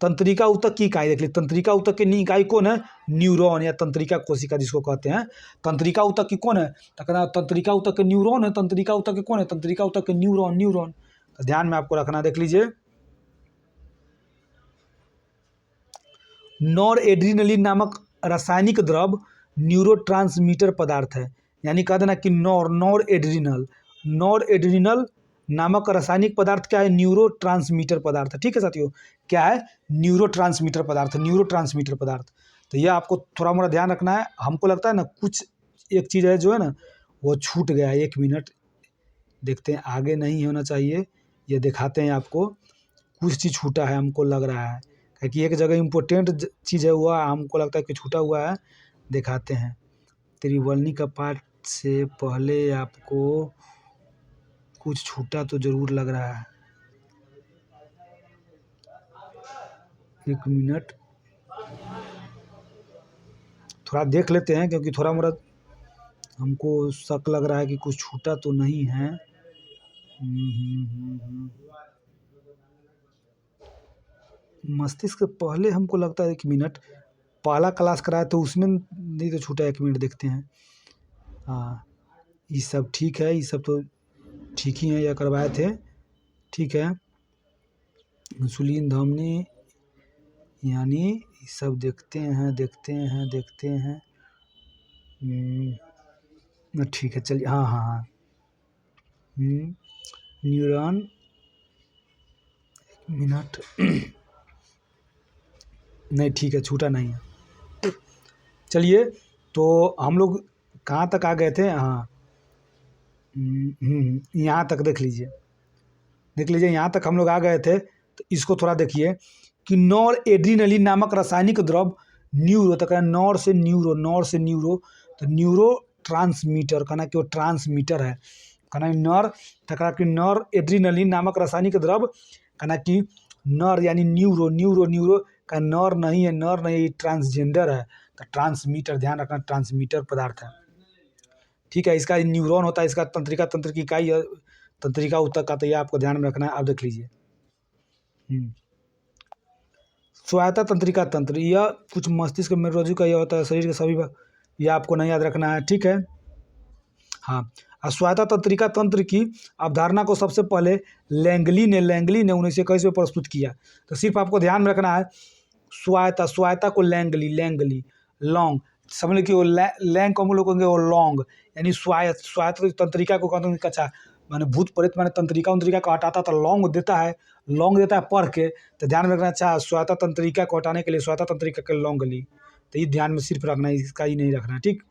तंत्रिका ऊतक की इकाई देख लीजिए, तंत्रिका ऊतक की इकाई कौन है, न्यूरॉन या तंत्रिका कोशिका जिसको कहते हैं। तंत्रिका ऊतक की कौन है, तो कहना तंत्रिका ऊतक के न्यूरॉन है, तंत्रिका ऊतक के कौन है, तंत्रिका ऊतक के न्यूरॉन। तो ध्यान में आपको रखना, देख लीजिए, नॉर एड्रीनलिन नामक रासायनिक द्रव न्यूरोट्रांसमीटर पदार्थ है। यानी कह देना कि नॉर एड्रीनल नामक रासायनिक पदार्थ क्या है, न्यूरोट्रांसमीटर पदार्थ है, ठीक है साथियों। क्या है, न्यूरोट्रांसमीटर पदार्थ। तो यह आपको थोड़ा मोड़ा ध्यान रखना है। हमको लगता है ना कुछ एक चीज़ है जो है ना वो छूट गया है, 1 मिनट देखते हैं, आगे नहीं होना चाहिए, ये दिखाते हैं आपको, कुछ चीज़ छूटा है हमको लग रहा है, क्योंकि एक जगह इम्पोर्टेंट चीज़ है हुआ, हमको लगता है कि छूटा हुआ है, दिखाते हैं। त्रिवलनी का पाठ से पहले आपको कुछ छूटा तो ज़रूर लग रहा है, 1 मिनट थोड़ा देख लेते हैं, क्योंकि थोड़ा मोड़ा हमको शक लग रहा है कि कुछ छूटा तो नहीं है। मस्तिष्क से पहले हमको लगता है 1 मिनट, पहला क्लास कराया तो उसमें नहीं तो छूटा, 1 मिनट देखते हैं। हाँ, ये सब ठीक है, ये सब तो ठीक ही है, यह करवाए थे, ठीक है। इंसुलिन धमनी, यानी ये सब देखते हैं। ठीक है, चलिए, हाँ। न्यूरॉन, 1 मिनट नहीं, ठीक है, छूटा नहीं है। चलिए, तो हम लोग कहाँ तक आ गए थे, हाँ, यहाँ तक देख लीजिए, यहाँ तक हम लोग आ गए थे। तो इसको थोड़ा देखिए कि नॉर एड्रीनलिन नामक रासायनिक द्रव न्यूरो, तो कहना नॉर से न्यूरो, तो न्यूरो ट्रांसमीटर, कहना कि वो ट्रांसमीटर है, कहना नर, तो कहना कि नॉर एड्रीनलिन नामक रासायनिक द्रव, कहना कि नर यानी न्यूरो का नर नहीं है, ट्रांसजेंडर है। तो ट्रांसमीटर, ध्यान रखना, ट्रांसमीटर पदार्थ है, ठीक है। इसका न्यूरॉन होता है, इसका तंत्र की इकाई तंत्रिका ऊतक का, तो ये आपको ध्यान में रखना है। अब देख लीजिए, स्वायत्ता तंत्रिका तंत्र, यह कुछ मस्तिष्क मेरुरज्जु का यह होता है, शरीर के सभी भाग, यह आपको नहीं याद रखना है, ठीक है। हाँ, स्वायत्ता तंत्रिका तंत्र की अवधारणा को सबसे पहले लैंगली ने 1921 में प्रस्तुत किया। तो सिर्फ आपको ध्यान में रखना है, स्वायत्ता को लैंगली लॉन्ग, समझ लो कि वो लैंग को हम लोग कहेंगे वो लॉन्ग, यानी स्वायत्त तंत्रिका को कहते हैं कच्चा, माने भूत प्रेत, माने तंत्रिका को हटाता तो लॉन्ग देता है पढ़ के। तो ध्यान में रखना, अच्छा, स्वायत्ता तंत्रिका को हटाने के लिए स्वायत्ता तंत्रिका के लॉन्ग ली, तो ये ध्यान में सिर्फ रखना है, इसका ही नहीं रखना है, ठीक।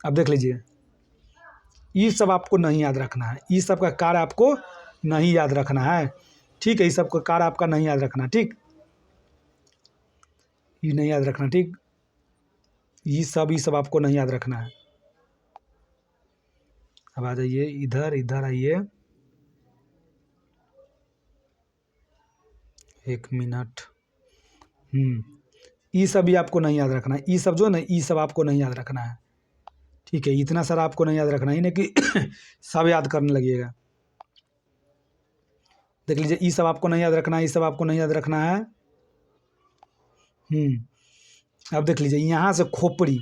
अब देख लीजिए, ये सब आपको नहीं याद रखना है, ये सब का कार्य आपको नहीं याद रखना है, ठीक है। ये सब का कार्य आपका नहीं याद रखना, ठीक, ये नहीं याद रखना, ठीक, ये सब आपको नहीं याद रखना है। अब आ जाइए इधर, इधर आइए, 1 मिनट। ये सब भी आपको नहीं याद रखना है, ये सब जो ना, ये सब आपको नहीं याद रखना है, ठीक है। इतना सारा आपको नहीं याद रखना है, नहीं कि सब याद करने लगिएगा। देख लीजिए, ये सब आपको नहीं याद रखना है, ये सब आपको नहीं याद रखना है। अब देख लीजिए, यहाँ से खोपड़ी,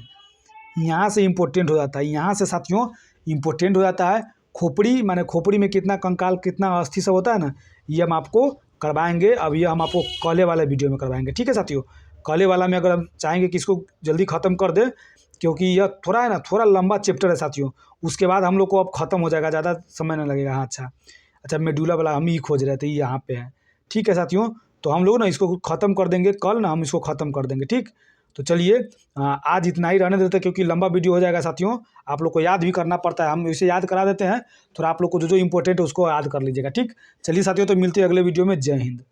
यहाँ से इम्पोर्टेंट हो जाता है, यहाँ से साथियों इम्पोर्टेंट हो जाता है। खोपड़ी माने खोपड़ी में कितना कंकाल, कितना अस्थि सब होता है ना, ये हम आपको करवाएंगे। अब ये हम आपको कॉले वाले वीडियो में करवाएंगे, ठीक है साथियों। कॉले वाला में अगर हम चाहेंगे कि इसको जल्दी ख़त्म कर दें, क्योंकि यह थोड़ा है ना, थोड़ा लंबा चैप्टर है साथियों, उसके बाद हम लोग को अब ख़त्म हो जाएगा, ज़्यादा समय नहीं लगेगा। हाँ अच्छा, मेडुला वाला हम ही खोज रहे थे, ये यहाँ पे है, ठीक है साथियों। तो हम लोग ना इसको ख़त्म कर देंगे, कल ना हम इसको ख़त्म कर देंगे, ठीक। तो चलिए आज इतना ही रहने देते हैं, क्योंकि लंबा वीडियो हो जाएगा साथियों। आप लोग को याद भी करना पड़ता है, हम इसे याद करा देते हैं, थोड़ा आप लोग को जो जो इम्पोर्टेंट है उसको याद कर लीजिएगा, ठीक। चलिए साथियों, तो मिलते हैं अगले वीडियो में। जय हिंद।